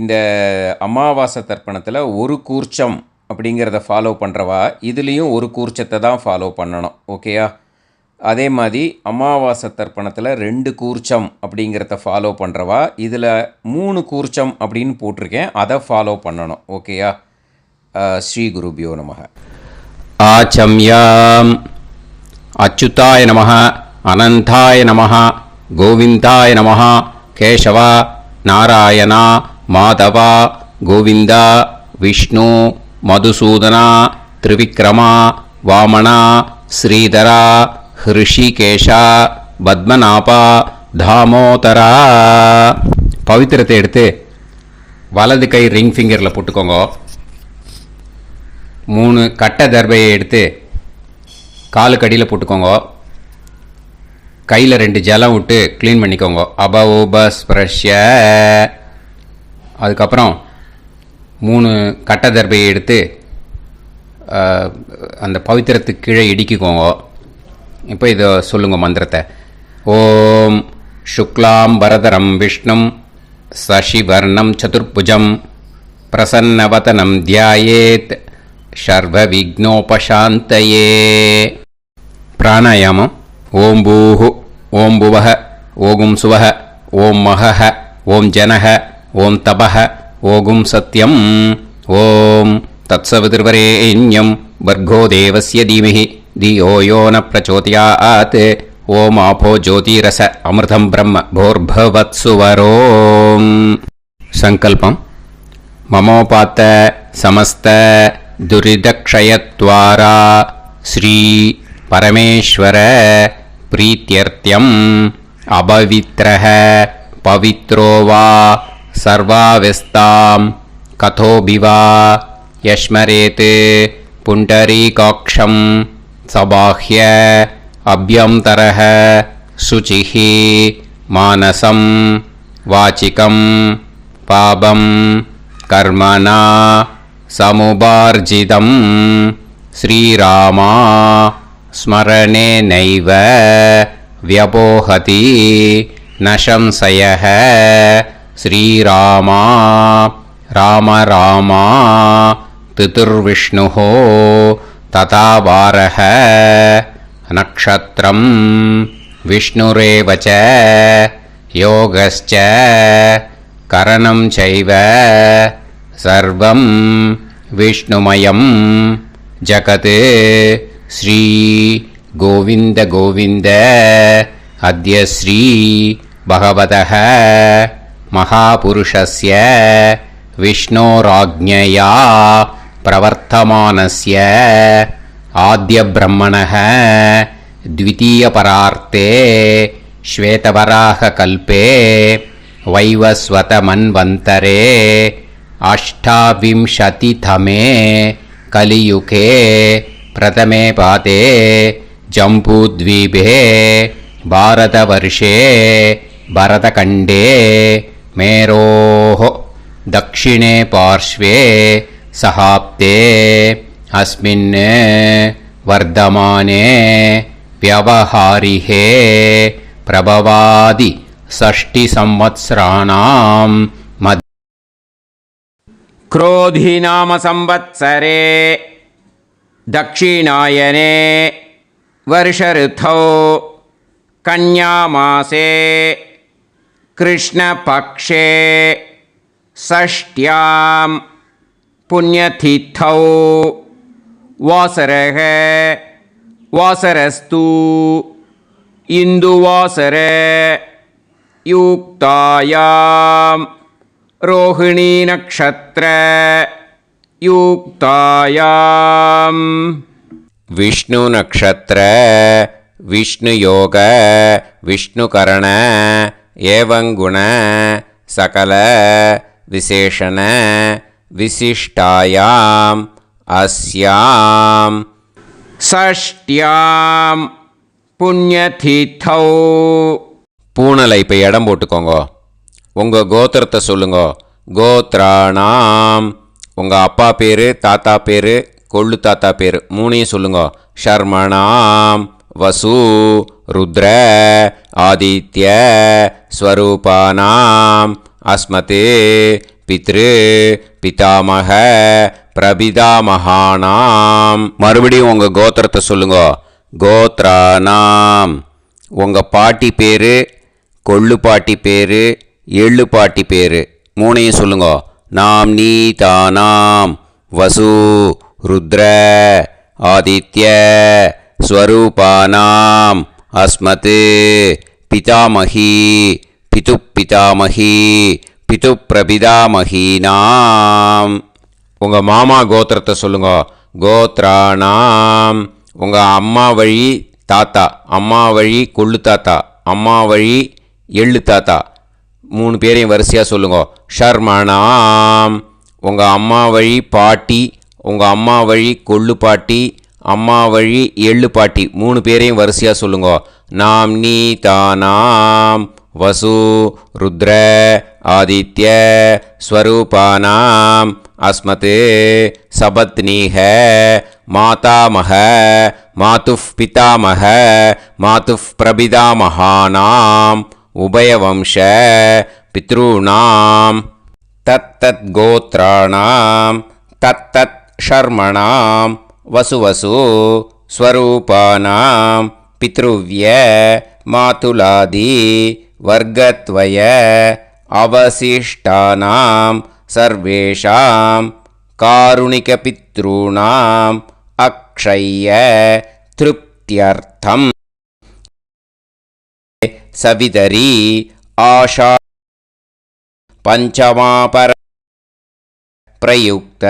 இந்த அமாவாசை தர்ப்பணத்தில் ஒரு கூர்ச்சம் அப்படிங்கிறத ஃபாலோ பண்ணுறவா இதுலேயும் ஒரு கூர்ச்சத்தை தான் ஃபாலோ பண்ணணும். ஓகேயா? அதே மாதிரி அமாவாசை தர்ப்பணத்தில் 2 கூர்ச்சம் அப்படிங்கிறத ஃபாலோ பண்ணுறவா இதில் 3 கூர்ச்சம் அப்படின்னு போட்டிருக்கேன், அதை ஃபாலோ பண்ணணும். ஓகேயா? ஸ்ரீ குருபியோ நமः. ஆச்சம்யாம். அச்சுதாய நமः, அனந்தாய நமः, கோவிந்தாய நமः, கேசவா, நாராயணா, மாதவா, கோவிந்தா, விஷ்ணு, மதுசூதனா, திரிவிக்ரமா, வாமனா, ஸ்ரீதரா, ஹிருஷிகேஷா, பத்மநாபா, தாமோதரா. பவித்திரத்தை எடுத்து வலது கை ரிங் ஃபிங்கரில் போட்டுக்கோங்க. 3 கட்டை தர்பையை எடுத்து காலுக்கடியில் போட்டுக்கோங்க. கையில் 2 ஜலம் விட்டு க்ளீன் பண்ணிக்கோங்க. அபஓபஸ்பிரஷ்ய. அதுக்கப்புறம் 3 கட்டை தர்பையை எடுத்து அந்த பவித்திரத்துக்கு கீழே இடிக்கிக்கோங்க. இப்போ இதை சொல்லுங்க மந்திரத்தை. ஓம் சுக்லாம் வரதரம் விஷ்ணும் சசிவர்ணம் சதுர்புஜம் பிரசன்னவதனம் தியாயேத் சர்வ விக்னோபசாந்தயே. பிராணாயாமம். ஓம் பூஹு, ஓம் புவஹ, ஓகும் சுவஹ, ஓம் மஹஹ, ஓம் ஜனஹ, ஓம் தபஹ, ஓகும் சத்யம். ஓம் தத்சவிதுர்வரேண்யம் வர்கோ தேவஸ்ய தீமஹி தியோ யோ ந பிரச்சோதயாத். ஓம் ஆபோ ஜோதிரச அமிர்தம் பிரம்ம போர்பவத்சுவரோம். சங்கல்பம். மமோபாத்த சமஸ்த துரிதக்ஷயத்வாரா ஸ்ரீ பரமேஸ்வர பிரீத்யர்த்தியம் அபவித்ரஹ பவித்ரோ வா சர்வாவஸ்தாம் கதோபிவா யஸ்மரேத் புண்டரீகாக்ஷம் சபாஹ்ய அப்யந்தரஹ சுசிஹ மானசம் வாசிகம் பாபம் கர்மணா சமுபார்ஜிதம் ஸ்ரீராமா ஸ்மரணேனைவ வ்யபோஹதி நசம்சயः. ஸ்ரீராமா ராம ராமா திதிர்விஷ்ணுः ததா வாரஹ. நக்ஷத்ரம் விஷ்ணுரேவ ச யோகஸ்ச கரணம் சைவ சர்வம் விஷ்ணுமயம் ஜகத். ஸ்ரீ கோவிந்த கோவிந்த. அத்ய ஸ்ரீ பகவதः மகாபுருஷஸ்ய விஷ்ணோராஜ்ஞயா பிரவர்த்தமானஸ்ய ஆத்ய பிரம்மணः த்விதீயபரார்த்தே ஸ்வேதவராக கல்பே வைவஸ்வத மன்வந்தரே அஷ்டாவிம்சதிதமே கலியுகே பிரதமே பாதே ஜம்பூத்வீபே பாரதவர்ஷே பரதகண்டே மேரோः दक्षिणे पार्श्वे सहाप्ते अस्मिन् वर्धमाने व्यवहारिहे प्रभवादि 60 संवत्सराणां मध्य क्रोधिनाम संवत्सरे दक्षिणायने वर्षऋतौ कन्यामासे कृष्णपक्षे षष्ट्यां पुण्यतिथौ वासरः वासरस्तु इन्दुवासर युक्तायां रोहिणी नक्षत्र युक्तायां विष्णु नक्षत्र विष्णुयोग विष्णुकरण एवं गुण सकल विशेषण विशिष्टायाम् अस्यां षष्ट्यां पुण्यतिथौ. பூனலை இப்போ இடம் போட்டுக்கோங்க. உங்கள் கோத்திரத்தை சொல்லுங்க. கோத்ராணாம் உங்கள் அப்பா பேர், தாத்தா பேர், கொள்ளு தாத்தா பேர் மூணையும் சொல்லுங்க. ஷர்மணாம் வசு ருத்ர ஆதித்ய ஸ்வரூபானாம் அஸ்மதே பித்ரு பிதாமக பிரபிதாமகானாம். மறுபடியும் உங்கள் கோத்திரத்தை சொல்லுங்க. கோத்ரானாம். உங்கள் பாட்டி பேர், கொள்ளு பாட்டி பேர், எள்ளு பாட்டி பேர் மூணையும் சொல்லுங்க. நாம் நீதானாம் வசு ருத்ர ஆதித்ய ஸ்வரூபானாம் அஸ்மத் பிதாமகி பிது பிதாமகி பிது பிரபிதாமகீனாம். உங்கள் மாமா கோத்திரத்தை சொல்லுங்க. கோத்ரானாம். உங்கள் அம்மா வழி தாத்தா, அம்மா வழி கொள்ளு தாத்தா, அம்மா வழி எள்ளு தாத்தா மூணு பேரையும் வரிசையாக சொல்லுங்க. ஷர்மணாம். உங்கள் அம்மா வழி பாட்டி, உங்கள் அம்மா வழி கொள்ளு பாட்டி, அம்மா வழி எள்ளு பாட்டி மூணு பேரையும் வரிசையாக சொல்லுங்க. நாம் நீதானாம் வசு ருத்ர ஆதித்ய ஸ்வரூபானாம் அஸ்மத் சபத்னீஹ மாதாமக மாதுஃப் பிதாமக மாதுஃப் பிரபிதாமகானாம் உபயவம்ச பித்ருணாம் தத்தத் கோத்ராணாம் தத்தத் ஷர்மணாம் வசுவசு ஸ்வரூபானாம் பித்ருவ்ய மாதுலாதி வர்க்கத்வய அவசிஷ்டானாம் சர்வேஷாம் காருணிகபித்ருணாம் அக்ஷய்ய திருப்தியர்த்தம் சவிதரி ஆஷா பஞ்சமாபர பிரயுக்த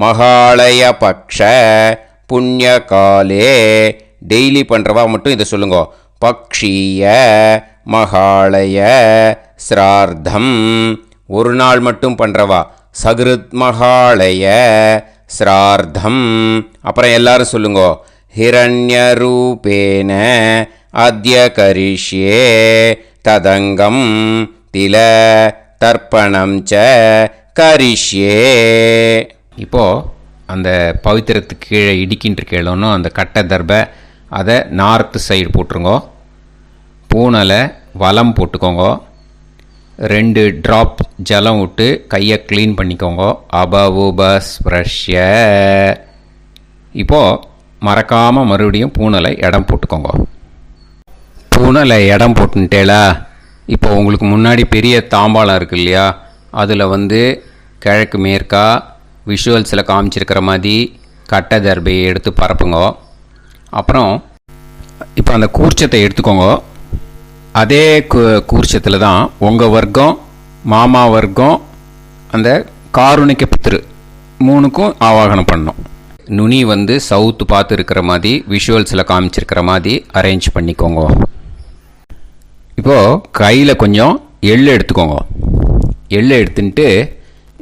மகாலய பக்ஷ புண்ணியகாலே. டெய்லி பண்ணுறவா மட்டும் இதை சொல்லுங்க. பக்ஷீய மகாலய ஸ்ரார்த்தம். ஒரு நாள் மட்டும் பண்ணுறவா சகிருத் மகாலய ஸ்ரார்த்தம். அப்புறம் எல்லாரும் சொல்லுங்க. ஹிரண்யரூபேன அத்ய கரிஷ்யே ததங்கம் தில தர்ப்பணம் ச கரிஷ்யே. இப்போது அந்த பவித்திரத்துக்கு கீழே இடிக்கின்ற கீழோன்னு அந்த கட்டை தர்பை அதை நார்த்து சைடு போட்டுருங்கோ. பூனலை வலம் போட்டுக்கோங்க. 2 ட்ராப் ஜலம் விட்டு கையை க்ளீன் பண்ணிக்கோங்க. அபவுபஸ்ப்ரஷ்ய. இப்போது மறக்காமல் மறுபடியும் பூனலை இடம் போட்டுக்கோங்க. பூனலை இடம் போட்டுட்டேலா. இப்போ உங்களுக்கு முன்னாடி பெரிய தாம்பாளம் இருக்கு இல்லையா, அதில் கிழக்கு மேற்கா விஷுவல்ஸில் காமிச்சிருக்கிற மாதிரி கட்டை தர்பையை எடுத்து பரப்புங்க. அப்புறம் இப்போ அந்த கூர்ச்சத்தை எடுத்துக்கோங்க. அதே கூர்ச்சத்தில் தான் உங்கள் வர்க்கம், மாமா வர்க்கம், அந்த காருணிக்க பித்ரு மூணுக்கும் ஆவாகனம் பண்ணணும். நுனி சவுத்து பார்த்து இருக்கிற மாதிரி விஷுவல்ஸில் காமிச்சிருக்கிற மாதிரி அரேஞ்ச் பண்ணிக்கோங்க. இப்போது கையில் கொஞ்சம் எள்ளு எடுத்துக்கோங்க. எள்ளு எடுத்துட்டு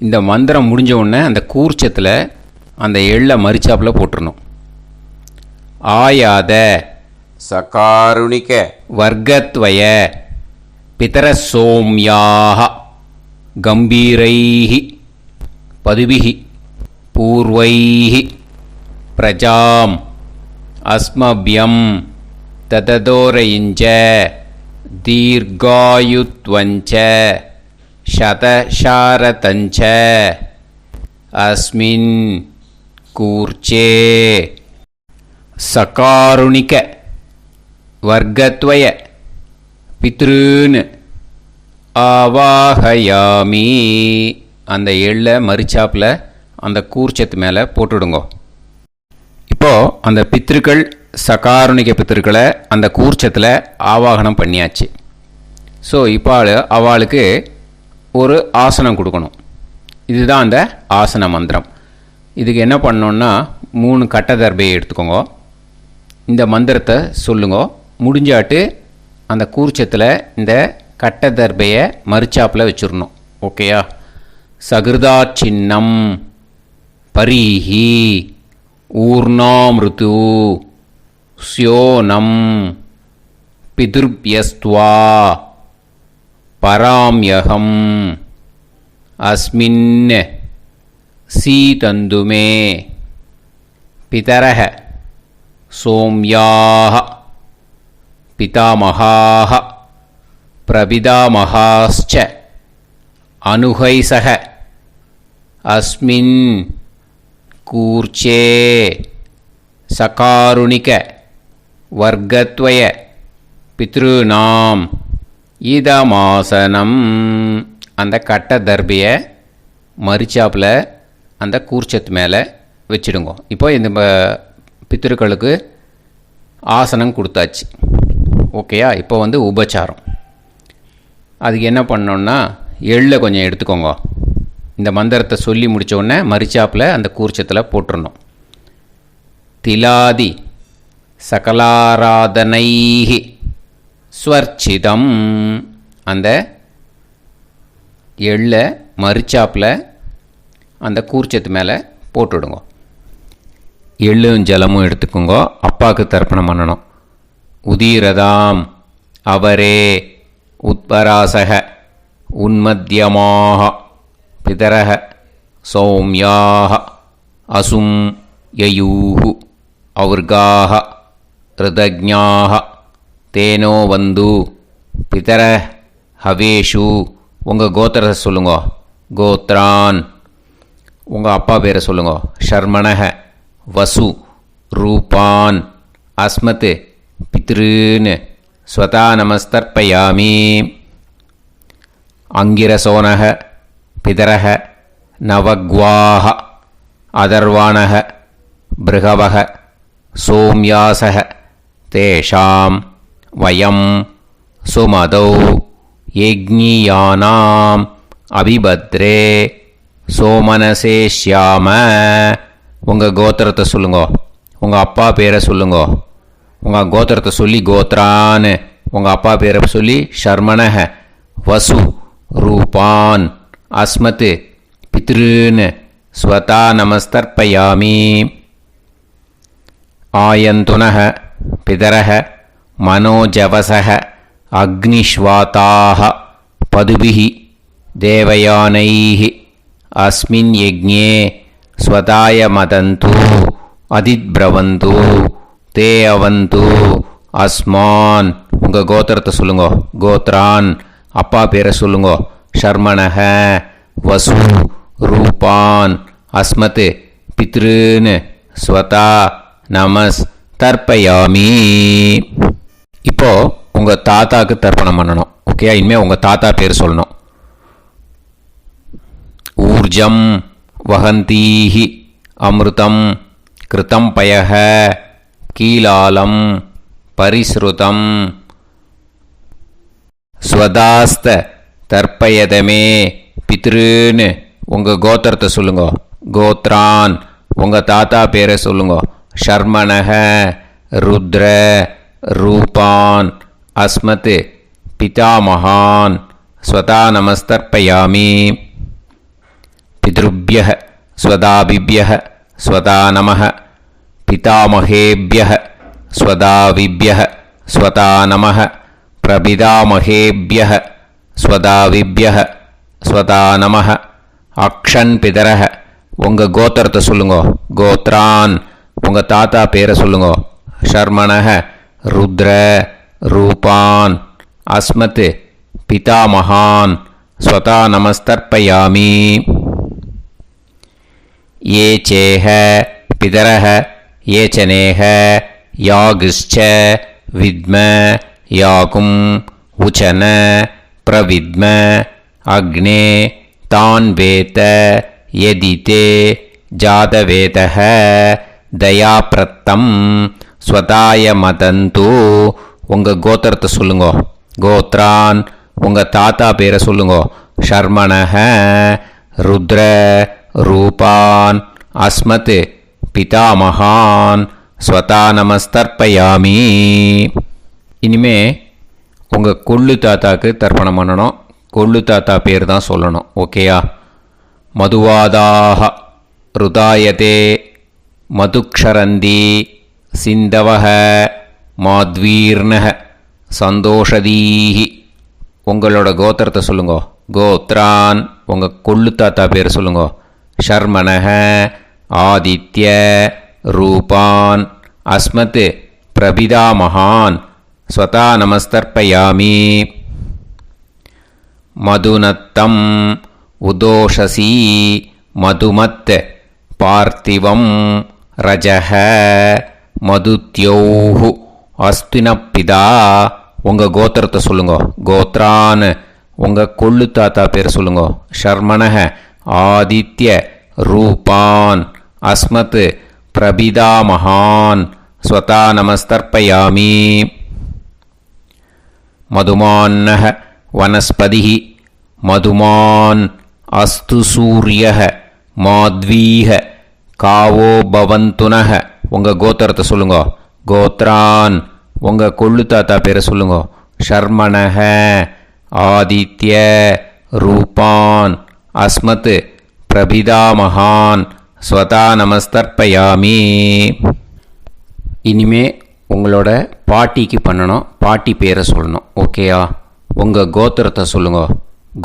இந்த மந்திரம் முடிஞ்ச உடனே அந்த கூர்ச்சத்தில் அந்த எள்ளை மரிச்சாப்பில் போட்டுடணும். ஆயாத சகாருணிக வர்க்கத்வய பிதர சோம்யாக கம்பீரைஹி பதுபிஹி பூர்வைஹி பிரஜாம் அஸ்மபியம் தததோரயிஞ்ச தீர்காயுத்வஞ்ச சதசாரதஞ்ச அஸ்மின் கூர்ச்சே சகாருணிக வர்க்கத்வய பித்ருன்னு ஆவாஹயாமி. அந்த எள்ளை மரிச்சாப்பில் அந்த கூர்ச்சத்து மேலே போட்டுடுங்க. இப்போது அந்த பித்ருக்கள், சகாருணிக பித்ருக்களை அந்த கூர்ச்சத்தில் ஆவாகனம் பண்ணியாச்சு. ஸோ இப்போ அவளுக்கு ஒரு ஆசனம் கொடுக்கணும். இதுதான் அந்த ஆசன மந்திரம். இதுக்கு என்ன பண்ணணுன்னா 3 கட்டை தர்பையை எடுத்துக்கோங்க. இந்த மந்திரத்தை சொல்லுங்க. முடிஞ்சாட்டு அந்த கூர்ச்சத்தில் இந்த கட்டை தர்பையை மரிச்சாப்பில் வச்சிடணும். ஓகேயா? சகிருதாச்சின்னம் பரீஹி ஊர்ணாமிருது ஸ்யோனம் பிதுர்பியஸ்த்வா பராம்யகம் அஸ்மின் சீதந்துமே பிதரஹ சோம்யாஹ பிதாமகாஹ பிரபிதாமகாஸ்ச அனுகைசஹ अस्मिन् कूर्चे सकारुणिक वर्गत्वय पितॄणाम् இதமாசனம். அந்த கட்டை தர்பியை மரிச்சாப்பில் அந்த கூர்ச்சத்து மேலே வச்சுடுங்க. இப்போ இந்த பித்திருக்களுக்கு ஆசனம் கொடுத்தாச்சு. ஓகேயா? இப்போ உபச்சாரம். அதுக்கு என்ன பண்ணோன்னா எள்ளை கொஞ்சம் எடுத்துக்கோங்க. இந்த மந்திரத்தை சொல்லி முடித்தோடனே மரிச்சாப்பில் அந்த கூர்ச்சத்தில் போட்டுடணும். திலாதி சகலாராதனைஹி ஸ்வர்ச்சிதம். அந்த எள்ளை மரிச்சாப்பில் அந்த கூர்ச்சத்து மேலே போட்டுவிடுங்க. எள்ளும் ஜலமும் எடுத்துக்கோங்க. அப்பாவுக்கு தர்ப்பணம் பண்ணணும். உதீரதாம் அவரே உத்பராசக உன்மத்தியமாக பிதரக சௌமியாக அசும் யயூஹு அவர்காக ரிதஜ்ஞாக தேனோ வந்து பிதர ஹவேஷு. உங்கள் கோத்திரத்தை சொல்லுங்க. கோத்ரான். உங்கள் அப்பா பேரை சொல்லுங்க. ஷர்மணக வசு ரூபான் அஸ்மத் பித்ருன்னு ஸ்வதா நமஸ்தர்ப்பயாமி. அங்கிரசோனக பிதரக நவக்வாக அதர்வாணக பிருகவக சோம்யாசக தேஷாம் வயம் சுமதௌ யஜ்ஞியானாம் அபிபத்ரே சோமனசேஷ்யாம. உங்கள் கோத்திரத்தை சொல்லுங்க. உங்கள் அப்பா பேரை சொல்லுங்க. உங்கள் கோத்திரத்தை சொல்லி கோத்ரான்னு, உங்கள் அப்பா பேரை சொல்லி ஷர்மணக வசு ரூபான் அஸ்மத் பித்ருன்னு ஸ்வதா நமஸ்தர்ப்பயாமி. ஆயந்துனக பிதரக மனோஜவசக அக்னிஷ்வாதாக பதுபிஹி தேவயானைஹி அஸ்மின் யஜ்ஞே ஸ்வதாய மதந்து அதித்பிரவந்து தே அவது அஸ்மான். உங்கள் கோத்திரத்தை சொல்லுங்க. கோத்ரான். அப்பா பேரை சொல்லுங்க. ஷர்மணக வசு ரூபான் அஸ்மத் பித்ருன்னு ஸ்வதா நமஸ் தர்ப்பயாமி. இப்போது உங்கள் தாத்தாவுக்கு தர்ப்பணம் பண்ணணும். ஓகே? இனிமேல் உங்கள் தாத்தா பேர் சொல்லணும். ஊர்ஜம் வஹந்தீஹி அமிர்தம் கிருதம் பயஹ கீலாலம் பரிஸ்ருதம் ஸ்வதாஸ்த தர்ப்பயதமே பித்ருன்னு. உங்கள் கோத்திரத்தை சொல்லுங்க. கோத்ரான். உங்கள் தாத்தா பேரை சொல்லுங்க. ஷர்மணக ருத்ர ரூபான் அஸ்மத் பிதாமகான் ஸ்வதா நமஸ்தர்ப்பயாமி. பித்ருப்யஹ ஸ்வதாபிப்யஹ ஸ்வதா நமஹ பிதாமகேப்யஹ ஸ்வதாவிப்யஹ ஸ்வதா நமஹ பிரபிதாமகேப்யஹ ஸ்வதாவிப்யஹ ஸ்வதா நமஹ. அக்ஷன் பிதரஹ. உங்கள் கோத்திரத்தை சொல்லுங்க. கோத்ரான். உங்கள் தாத்தா பேரை சொல்லுங்க. ஷர்மணக ருத்ர ரூபான் அஸ்மத் பிதாமகான் ஸ்வதா நமஸ்தர்ப்பயாமி. ये चेह पितरः ये च नेह यागश्च विद्म याकुम् उचन प्रविद्म अग्ने तान् वेत यदिते जातवेतः दयाप्रत्तं स्वताय मदन्तु. உங்கள் கோத்திரத்தை சொல்லுங்க. கோத்ரான். உங்கள் தாத்தா பேரை சொல்லுங்க. ஷர்மணக ருத்ர ரூபான் அஸ்மத் பிதாமகான் ஸ்வதா நமஸ்தர்ப்பயாமி. இனிமே உங்கள் கொள்ளு தாத்தாக்கு தர்ப்பணம் பண்ணணும். கொள்ளு தாத்தா பேர் தான் சொல்லணும். ஓகேயா? மதுவாதாக ருதாயதே மதுக்ஷரந்தி சிந்தவஹ மாத்வீர்ணஹ சந்தோஷதீஹி. உங்களோட கோத்திரத்தை சொல்லுங்க. கோத்ரான். உங்கள் கொள்ளு தாத்தா பேர் சொல்லுங்க. ஷர்மணக ஆதித்ய ரூபான் அஸ்மத் பிரபிதாமகான் ஸ்வதா நமஸ்தர்ப்பயாமி. மதுநத்தம் உதோஷசி மதுமத் பார்த்திவம் ரஜஹ மதுத்யோஹு அஸ்தினப்பிதா உங்கள் கோத்திரத்தை சொல்லுங்க. கோத்ரான் உங்கள் கொள்ளு தாத்தா பேர் சொல்லுங்க. ஷர்மணஹ ஆதித்ய ரூபான் அஸ்மத் பிரபிதாமஹான் ஸ்வதா நமஸ்தர்ப்பயாமி. மதுமான்னஹ வனஸ்பதிஹி மதுமான் அஸ்து சூரியஹ மாத்வீஹ காவோ பவந்துனஹ உங்கள் கோத்திரத்தை சொல்லுங்க. கோத்ரான் உங்கள் கொள்ளு தாத்தா பேரை சொல்லுங்க. ஷர்மணஹ ஆதித்ய ரூபான் அஸ்மத் பிரபிதாமஹான் ஸ்வதா நமஸ்தர்ப்பயாமி. இனிமே உங்களோட பாட்டிக்கு பண்ணணும். பாட்டி பேரை சொல்லணும். ஓகேயா? உங்கள் கோத்திரத்தை சொல்லுங்க.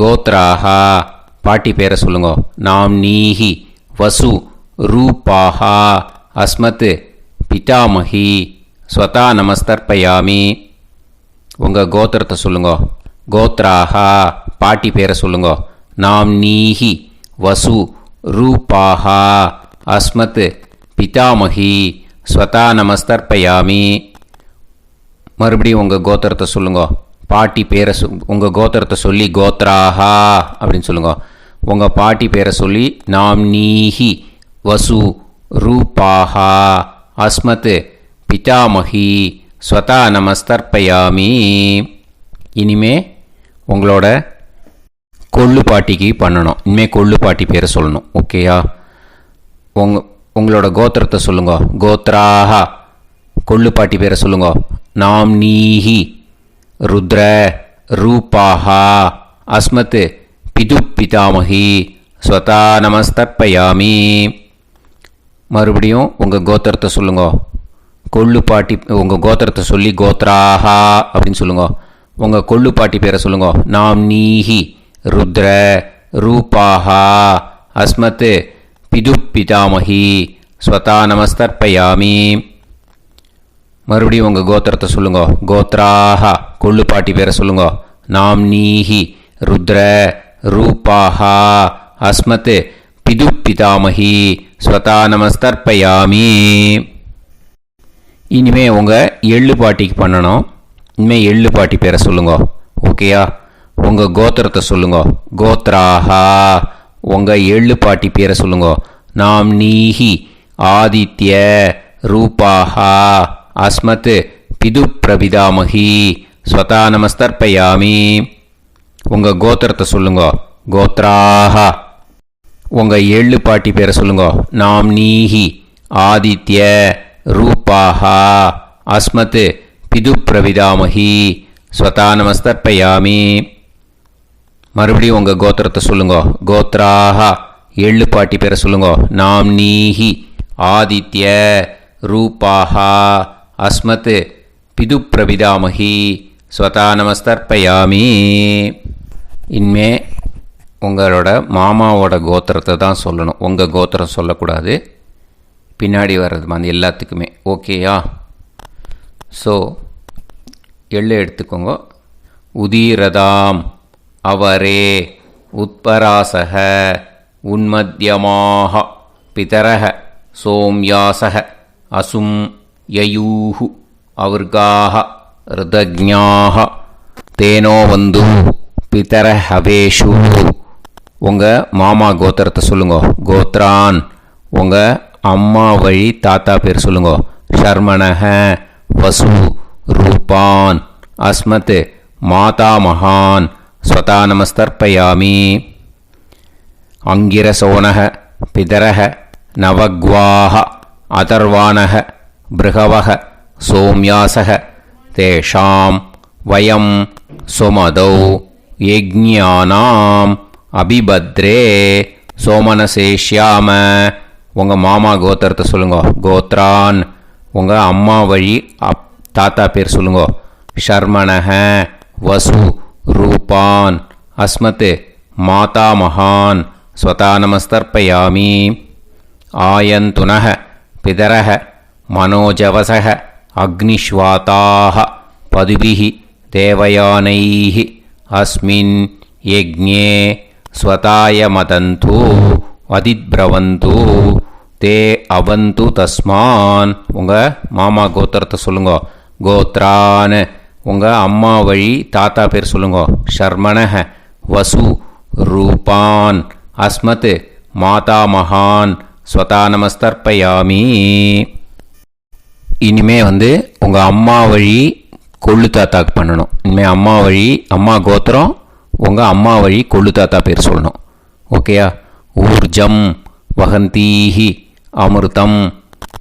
கோத்ராஹா பாட்டி பேரை சொல்லுங்க. நாம்னீஹி வசு ரூபாஹா அஸ்மத் பிதாமஹி ஸ்வதா நமஸ்தர்ப்பயாமி. உங்கள் கோத்திரத்தை சொல்லுங்க. கோத்ராஹா பாட்டி பேரை சொல்லுங்க. நாம்னீஹி வசு ரூபாஹா அஸ்மத் பிதாமஹி ஸ்வதா நமஸ்தர்ப்பயாமி. மறுபடியும் உங்கள் கோத்திரத்தை சொல்லுங்க. பாட்டி பேரை உங்கள் கோத்திரத்தை சொல்லி கோத்ராஹா அப்படின்னு சொல்லுங்க. உங்கள் பாட்டி பேரை சொல்லி நாம்னீஹி வசு ரூபாஹா அஸ்மத் பிதாமஹி ஸ்வதா நமஸ்தர்ப்பயாமி. இனிமே உங்களோட கொள்ளு பாட்டிக்கு பண்ணணும். இனிமேல் கொள்ளு பாட்டி பேரை சொல்லணும். ஓகேயா? உங்களோட கோத்திரத்தை சொல்லுங்க. கோத்ராஹா கொள்ளு பாட்டி பேரை சொல்லுங்க. நாம்னீஹி ருத்ர ரூபாஹா அஸ்மத் பிது பிதாமஹி ஸ்வதா நமஸ்தர்ப்பயாமி. மறுபடியும் உங்கள் கோத்திரத்தை சொல்லுங்க. கொள்ளு பாட்டி உங்கள் கோத்திரத்தை சொல்லி கோத்ராஹா அப்படின்னு சொல்லுங்க. உங்கள் கொள்ளு பாட்டி பேரை சொல்லுங்க. நாம்னீஹி ருத்ர ரூபாஹா அஸ்மத் பிது பிதாமஹி ஸ்வதா நமஸ்தர்ப்பயாமி. மறுபடியும் உங்கள் கோத்திரத்தை சொல்லுங்க. கோத்ராஹா கொள்ளு பாட்டி பேரை சொல்லுங்க. நாம்னீஹி ருத்ர ரூபாஹா அஸ்மத் பிது பிதாமஹி ஸ்வதா நமஸ்தர்ப்பயாமி. இனிமே உங்கள் எள்ளு பாட்டிக்கு பண்ணணும். இனிமேல் எள்ளு பாட்டி பேரை சொல்லுங்க. ஓகேயா? உங்கள் கோத்திரத்தை சொல்லுங்க. கோத்ராஹா உங்கள் எள்ளு பாட்டி பேரை சொல்லுங்க. நாம்னீஹி ஆதித்ய ரூபாஹா அஸ்மத் பிது பிரபிதாமஹி ஸ்வதா நமஸ்தர்ப்பயாமி. உங்கள் கோத்திரத்தை சொல்லுங்க. கோத்ராஹா உங்கள் எள்ளு பாட்டி பேரை சொல்லுங்க. நாம்னீஹி ஆதித்ய ரூபாஹா அஸ்மத் பிது பிரபிதாமஹி ஸ்வதா நமஸ்தர்ப்பயாமி. மறுபடியும் உங்கள் கோத்திரத்தை சொல்லுங்க. கோத்ராஹா எள்ளு பாட்டி பேரை சொல்லுங்க. நாம்னீஹி ஆதித்ய ரூபாஹா அஸ்மத் பிது பிரபிதாமஹி ஸ்வதா நமஸ்தர்ப்பயாமி. இனிமே உங்களோட மாமாவோட கோத்திரத்தை தான் சொல்லணும். உங்கள் கோத்திரம் சொல்லக்கூடாது. பின்னாடி வர்றது மாதிரி எல்லாத்துக்குமே. ஓகேயா? ஸோ எள்ளு எடுத்துக்கோங்க. உதீரதாம் அவரே உத்பராசக உன்மத்யமாக பிதரக சோம்யாசக அசும் யயூஹு அவர்காக ருதஜ்ஞாக தேனோ வந்து பிதர ஹவேஷு. உங்கள் மாமா கோத்திரத்தை சொல்லுங்க. கோத்ரான் உங்கள் அம்மா வழி தாத்தா பேர் சொல்லுங்க. ஷர்மணஹ வசு ரூபான் அஸ்மத் மாதாமஹான் ஸ்வதா நமஸ்தர்ப்பயாமி. அங்கிரசோனஹ பிதரஹ நவக்வாஹ அதர்வாணஹ பிருகவஹ சோம்யாசஹ தேஷாம் வயம் சுமதௌ யஜ்ஞானாம் அபிபத்ரே சோமனசேஷ்யாம. உங்கள் மாமா கோத்திரத்தை சொல்லுங்க. கோத்ரான் உங்கள் அம்மா வழி தாத்தா பேர் சொல்லுங்க. ஷர்மணஹ வசு ரூபான் அஸ்மத் மாதாமஹான் ஸ்வதா நமஸ்தர்ப்பயாமி. ஆயந்துனஹ பிதரஹ மனோஜவசஹ அக்னிஷ்வாதாஹ பதுபிஹி தேவயானைஹி அஸ்மின் யஜ்ஞே ஸ்வதாய மதந்து அதித்பிரவந்து தே அவந்து தஸ்மான். உங்கள் மாமா கோத்திரத்தை சொல்லுங்க. கோத்ரான் உங்கள் அம்மா வழி தாத்தா பேர் சொல்லுங்க. ஷர்மணஹ வசு ரூபான் அஸ்மத் மாதாமகான் ஸ்வதானமஸ்தர்ப்பயாமி. இனிமே உங்கள் அம்மா வழி கொள்ளு தாத்தாக்கு பண்ணணும். இனிமேல் அம்மா வழி அம்மா கோத்திரம் உங்கள் அம்மா வழி கொள்ளு தாத்தா பேர் சொல்லணும். ஓகேயா? ஊர்ஜம் வகந்தீஹி அமிர்தம்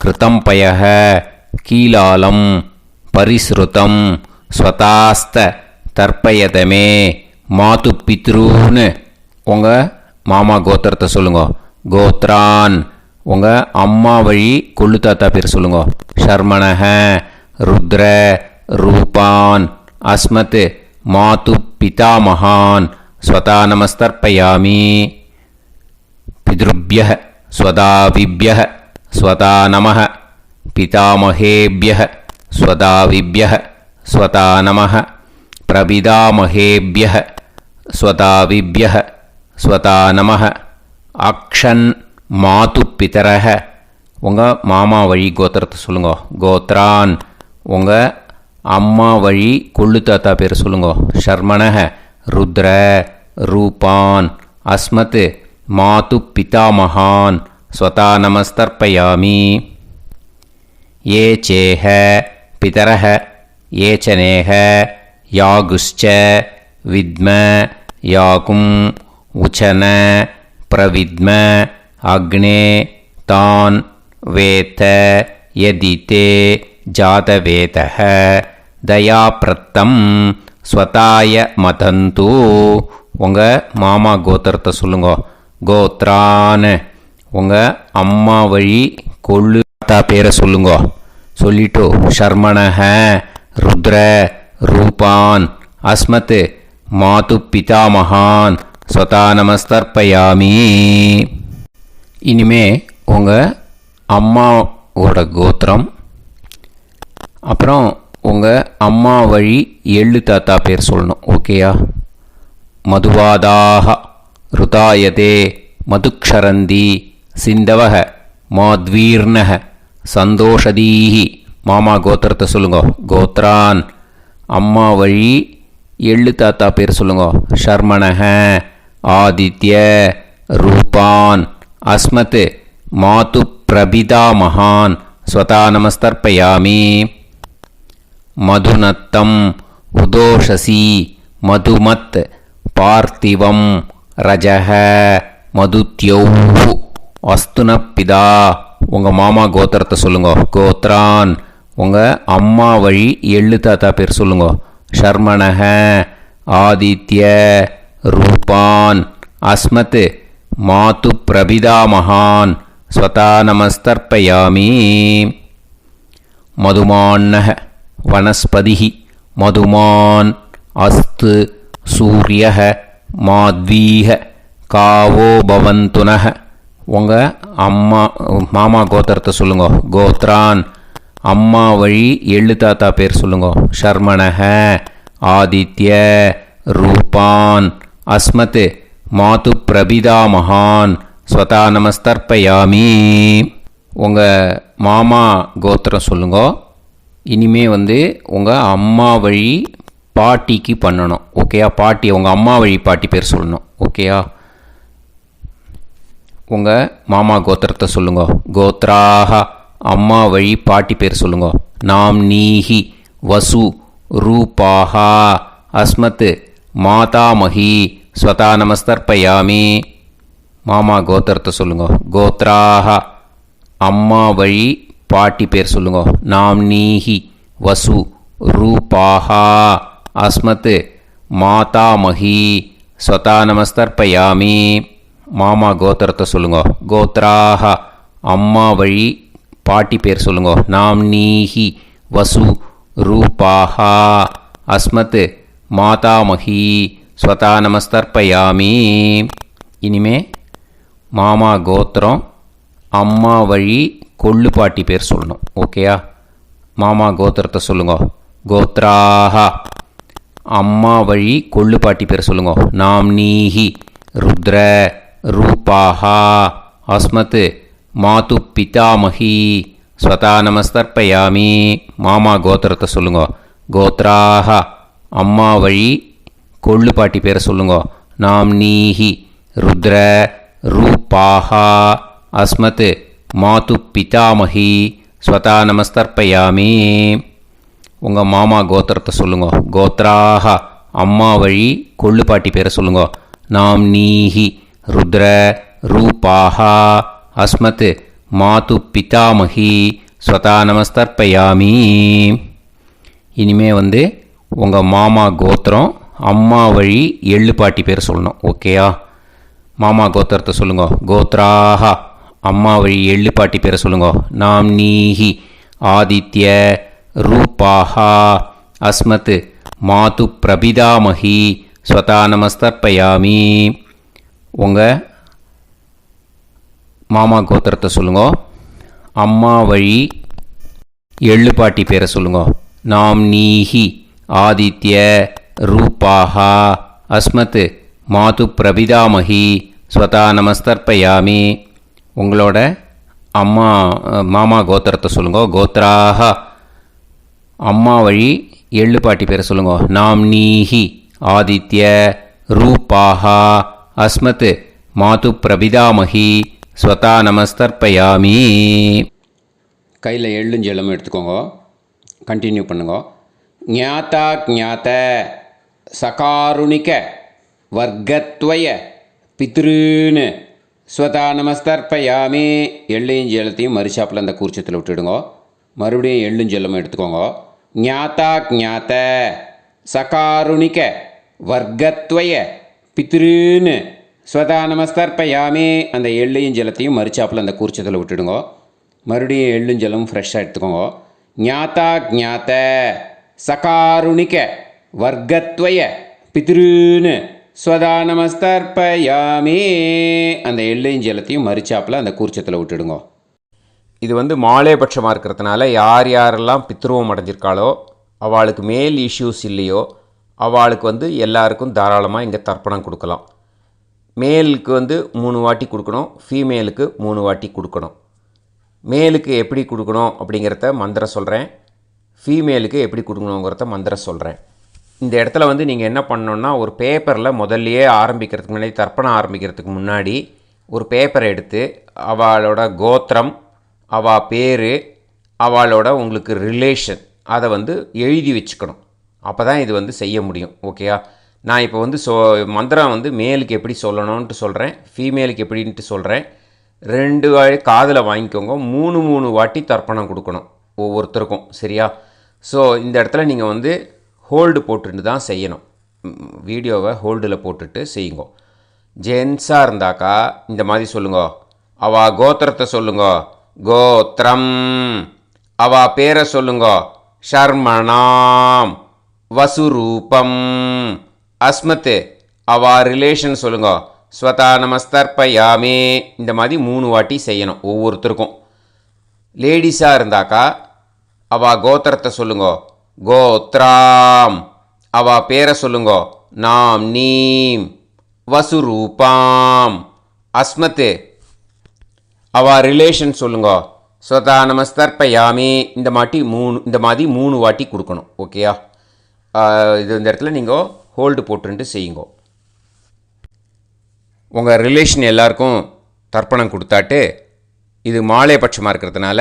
கிருதம் பயஹ கீலாலம் பரிஸ்ருதம் ஸ்வதாஸ்த தர்ப்பயதமே மாது பித்ருன்னு உங்கள் மாமா கோத்திரத்தை சொல்லுங்க. கோத்ரான் உங்கள் அம்மா வழி கொள்ளு தாத்தா பேர் சொல்லுங்க. ஷர்மணஹ ருத்ர ரூபான் அஸ்மத் மாது பிதாமகான் ஸ்வதானமஸ்தர்ப்பயாமி. பித்ருப்யஹ ஸ்வதாவிப்யஹ ஸ்வதாநமः பிதாமகேப்யஹ ஸ்வதாவிப்யஹ ஸ்வதாநமः பிரபிதாமகேப்யஹ ஸ்வதாவிப்யஹ ஸ்வதாநமः. அக்ஷன் மாது பிதரஹ உங்கள் மாமா வழி கோத்திரத்தை சொல்லுங்க. கோத்ரான் உங்கள் அம்மா வழி கொள்ளு தாத்தா பேர் சொல்லுங்க. ஷர்மணஹ ருத்ர ரூபான் அஸ்மத் மாது பிதாமகான் ஸ்வதானமஸ்தர்ப்பயாமி. ஏ சேஹ பிதரஹ ஏச்சனேஹ யாகுஷ்ச வித்ம யாகும் உச்சன பிரவித்ம அக்னே தான் வேத யதிதே ஜாதவேதஹ தயாப்ரத்தம் ஸ்வதாய மதந்து உங்கள் மாமா கோத்திரத்தை சொல்லுங்க. கோத்ரான் உங்கள் அம்மா வழி கொள்ளு தாத்தா பேரை சொல்லுங்க. சொல்லிட்டு ஷர்மணஹ ருத்ர ரூபான் அஸ்மத் மாது பிதாமகான் ஸ்வதானமஸ்தர்ப்பயாமி. இனிமே உங்கள் அம்மாவோட கோத்திரம் அப்புறம் உங்கள் அம்மா வழி எள்ளு தாத்தா பேர் சொல்லணும். ஓகேயா? மதுவாதாக ருதாயதே மதுக்ஷரந்தி சிந்தவக மாத்வீர்ணக சந்தோஷதீஹி மாமா கோத்திரத்தை சொல்லுங்க. கோத்ரான் அம்மா வழி எள்ளு தாத்தா பேர் சொல்லுங்க. ஷர்மணஹ ஆதித்ய ரூபான் அஸ்மத் மாது பிரபிதாமகான் ஸ்வதானமஸ்தர்ப்பயாமி. மதுநத்தம் உதோஷசி மதுமத் பார்த்திவம் ரஜஹ மதுத்யௌஹு அஸ்துனப்பிதா உங்கள் மாமா கோத்திரத்தை சொல்லுங்க. கோத்ரான் உங்கள் அம்மா வழி எள்ளு தாத்தா பேர் சொல்லுங்க. ஷர்மணஹ ஆதித்ய ரூபான் அஸ்மத் மாது பிரபிதாமகான் ஸ்வதானமஸ்தர்ப்பயாமி. மதுமான்னஹ வனஸ்பதிஹி மதுமான் அஸ்து சூரியஹ மாத்வீஹ காவோ பவந்துனஹ உங்கள் அம்மா மாமா கோத்திரத்தை சொல்லுங்க. கோத்ரான் அம்மா வழி எள்ளு தாத்தா பேர் சொல்லுங்க. ஷர்மணஹ ஆதித்ய ரூபான் அஸ்மத் மாது பிரபிதாமகான் ஸ்வதானமஸ்தர்ப்பயாமி. உங்கள் மாமா கோத்திரம் சொல்லுங்க. இனிமே உங்கள் அம்மா வழி பாட்டிக்கு பண்ணணும். ஓகேயா? பாட்டி உங்கள் அம்மா வழி பாட்டி பேர் சொல்லணும். ஓகேயா? உங்கள் மாமா கோத்திரத்தை சொல்லுங்க. கோத்ராக அம்மா வழி பாட்டி பேர் சொல்லுங்க. நாம் நீஹி வசு ரூபாஹா அஸ்மத் மாதாமகி ஸ்வதானமஸ்தர்ப்பயாமி. மாமா கோத்திரத்தை சொல்லுங்க. கோத்ராக அம்மா வழி பாட்டி பேர் சொல்லுங்க. நாம் நீஹி வசு ரூபாஹா அஸ்மத் மாதாமகி ஸ்வதானமஸ்தர்ப்பயாமி. மாமா கோத்திரத்தை சொல்லுங்க. கோத்ராக அம்மா வழி பாட்டி பேர் சொல்லுங்க. நாம் நீஹி வசு ரூபாஹா அஸ்மத் மாதாமகி ஸ்வதானமஸ்தர்ப்பயாமி. இனிமே மாமா கோத்திரம் அம்மா வழி கொள்ளு பாட்டி பேர் சொல்லணும். ஓகேயா? மாமா கோத்திரத்தை சொல்லுங்க. கோத்ராக அம்மா வழி கொள்ளு பாட்டி பேர் சொல்லுங்க. நாம் நீஹி ருத்ர ரூபாஹா அஸ்மத் மாது பிதாமகி ஸ்வதா நமஸ்தர்ப்பயாமி. மாமா கோத்திரத்தை சொல்லுங்க. கோத்ராக அம்மா வழி கொள்ளு பாட்டி பேரை சொல்லுங்க. நாம் நீஹி ருத்ர ரூபாஹா அஸ்மத் மாது பிதாமகி ஸ்வதா நமஸ்தர்ப்பயாமி. உங்கள் மாமா கோத்திரத்தை சொல்லுங்க. கோத்ராக அம்மா வழி கொள்ளு பாட்டி பேரை சொல்லுங்க. நாம் நீஹி ருத்ர ரூபாஹா அஸ்மத் மாது பிதாமகி ஸ்வதா நமஸ்தர்ப்பயாமி. இனிமே உங்கள் மாமா கோத்திரம் அம்மா வழி எள்ளு பாட்டி பேர் சொல்லணும். ஓகேயா? மாமா கோத்திரத்தை சொல்லுங்க. கோத்ராக அம்மா வழி எள்ளு பாட்டி பேரை சொல்லுங்க. நாம் நீஹி ஆதித்ய ரூபாஹா அஸ்மத் மாது பிரபிதாமகி ஸ்வதா நமஸ்தர்ப்பயாமி. உங்கள் மாமா கோத்திரத்தை சொல்லுங்க. அம்மா வழி எள்ளு பாட்டி பேரை சொல்லுங்க. நாம் நீஹி ஆதித்ய ரூபாஹா அஸ்மத் மாது பிரபிதாமகி ஸ்வதா நமஸ்தர்ப்பயாமி. உங்களோட மாமா கோத்திரத்தை சொல்லுங்க. கோத்ராக அம்மா வழி எள்ளு பாட்டி பேரை சொல்லுங்க. நாம் நீஹி ஆதித்ய ரூபாஹா அஸ்மத் மாது பிரபிதாமகி ஸ்வதா நமஸ்தர்ப்பயாமி. கையில் எள்ளும் ஜலமும் எடுத்துக்கோங்க. கண்டினியூ பண்ணுங்க. ஞாதா ஞாத சகாருணிக வர்க்கத்வய பித்ருன்னு ஸ்வதா நமஸ்தர்ப்பயாமி. எள்ளையும் ஜலத்தையும் மறுச்சாப்பில் அந்த கூர்ச்சத்தில் விட்டுடுங்க. மறுபடியும் எள்ளும் ஜலமும் எடுத்துக்கோங்க. ஞாதா ஞாத சகாருணிக வர்க்கத்வய பித்ருன்னு ஸ்வதா நமஸ்தர்ப்பயாமி. அந்த எள்ளையும் ஜலத்தையும் மறுச்சாப்பில் அந்த கூர்ச்சத்தில் விட்டுடுங்க. மறுபடியும் எள்ளும் ஜலமும் ஃப்ரெஷ்ஷாக எடுத்துக்கோங்க. ஞாதா ஞாத சகாருணிக வர்க்கத்வய பித்ருன்னு ஸ்வதா நமஸ்தர்ப்பயாமி. அந்த எள்ளையும் ஜலத்தையும் மறுச்சாப்பில் அந்த கூர்ச்சத்தில் விட்டுடுங்க. இது மாலேபட்சமாக இருக்கிறதுனால யார் யாரெல்லாம் பித்ருவம் அடைஞ்சிருக்காளோ அவளுக்கு மேல் இஷ்யூஸ் இல்லையோ அவளுக்கு எல்லாருக்கும் தாராளமாக இங்கே தர்ப்பணம் கொடுக்கலாம். மேலுக்கு 3 வாட்டி கொடுக்கணும், ஃபீமேலுக்கு 3 வாட்டி கொடுக்கணும். மேலுக்கு எப்படி கொடுக்கணும் அப்படிங்கிறத மந்திரம் சொல்கிறேன், ஃபீமேலுக்கு எப்படி கொடுக்கணுங்கிறத மந்திரம் சொல்கிறேன். இந்த இடத்துல நீங்கள் என்ன பண்ணணுன்னா, ஒரு பேப்பரில் முதல்லையே ஆரம்பிக்கிறதுக்கு முன்னாடி, தர்ப்பணம் ஆரம்பிக்கிறதுக்கு முன்னாடி ஒரு பேப்பரை எடுத்து அவளோட கோத்திரம், அவள் பேர், அவளோட உங்களுக்கு ரிலேஷன் அதை எழுதி வச்சுக்கணும். அப்போ தான் இது செய்ய முடியும். ஓகேயா? நான் இப்போ மந்திரம் மேலுக்கு எப்படி சொல்லணும்ன்ட்டு சொல்கிறேன், ஃபீமேலுக்கு எப்படின்ட்டு சொல்கிறேன். 2 வாட்டி காதில் வாங்கிக்கோங்க. 3 வாட்டி தர்ப்பணம் கொடுக்கணும் ஒவ்வொருத்தருக்கும். சரியா? ஸோ இந்த இடத்துல நீங்கள் ஹோல்டு போட்டுட்டு தான் செய்யணும். வீடியோவை ஹோல்டில் போட்டுட்டு செய்யுங்க. ஜென்ஸாக இருந்தாக்கா இந்த மாதிரி சொல்லுங்க. அவா கோத்திரத்தை சொல்லுங்க. கோத்திரம். அவா பேரை சொல்லுங்க. ஷர்மணாம் வசுரூபம் அஸ்மத். அவா ரிலேஷன் சொல்லுங்க. ஸ்வதா நமஸ்தர்ப்பயாமி. இந்த மாதிரி 3 வாட்டி செய்யணும் ஒவ்வொருத்தருக்கும். லேடிஸாக இருந்தாக்கா அவா கோத்திரத்தை சொல்லுங்க. கோத்ராம். அவா பேரை சொல்லுங்க. நாம் நீம் வசுரூபாம் அஸ்மத். அவா ரிலேஷன் சொல்லுங்க. ஸ்வதா நமஸ்தர்ப்பயாமி. இந்த மாதிரி 3 வாட்டி கொடுக்கணும். ஓகேயா? இந்த இடத்துல நீங்கள் ஹோல்டு போட்டுட்டு செய்யுங்க. உங்கள் ரிலேஷன் எல்லாருக்கும் தர்ப்பணம் கொடுத்தாட்டு இது மாலைபட்சமாக இருக்கிறதுனால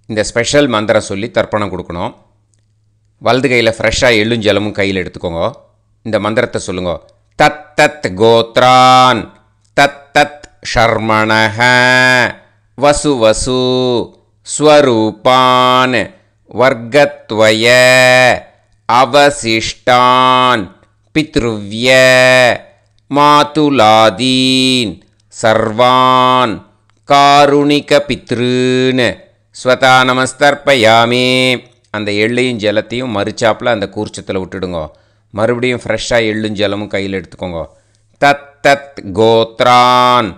இந்த ஸ்பெஷல் மந்திரம் சொல்லி தர்ப்பணம் கொடுக்கணும். வலது கையில் ஃப்ரெஷ்ஷாக எள்ளும் ஜலமும் கையில் எடுத்துக்கோங்க. இந்த மந்திரத்தை சொல்லுங்க. தத் தத் கோத்ரான் தத் தத் ஷர்மணஹ வசு வசு ஸ்வரூபான் வர்க்கத்வய அவசிஷ்டான் பித்ருவ்ய மாதுலாதீன் சர்வான் காருணிக பித்ருன்னு ஸ்வதா நமஸ்தர்ப்பயாமி. அந்த எள்ளையும் ஜலத்தையும் மறுச்சாப்பில் அந்த கூர்ச்சத்தில் விட்டுடுங்க. மறுபடியும் ஃப்ரெஷ்ஷாக எள்ளும் ஜலமும் கையில் எடுத்துக்கோங்க. தத் தத் கோத்ரான்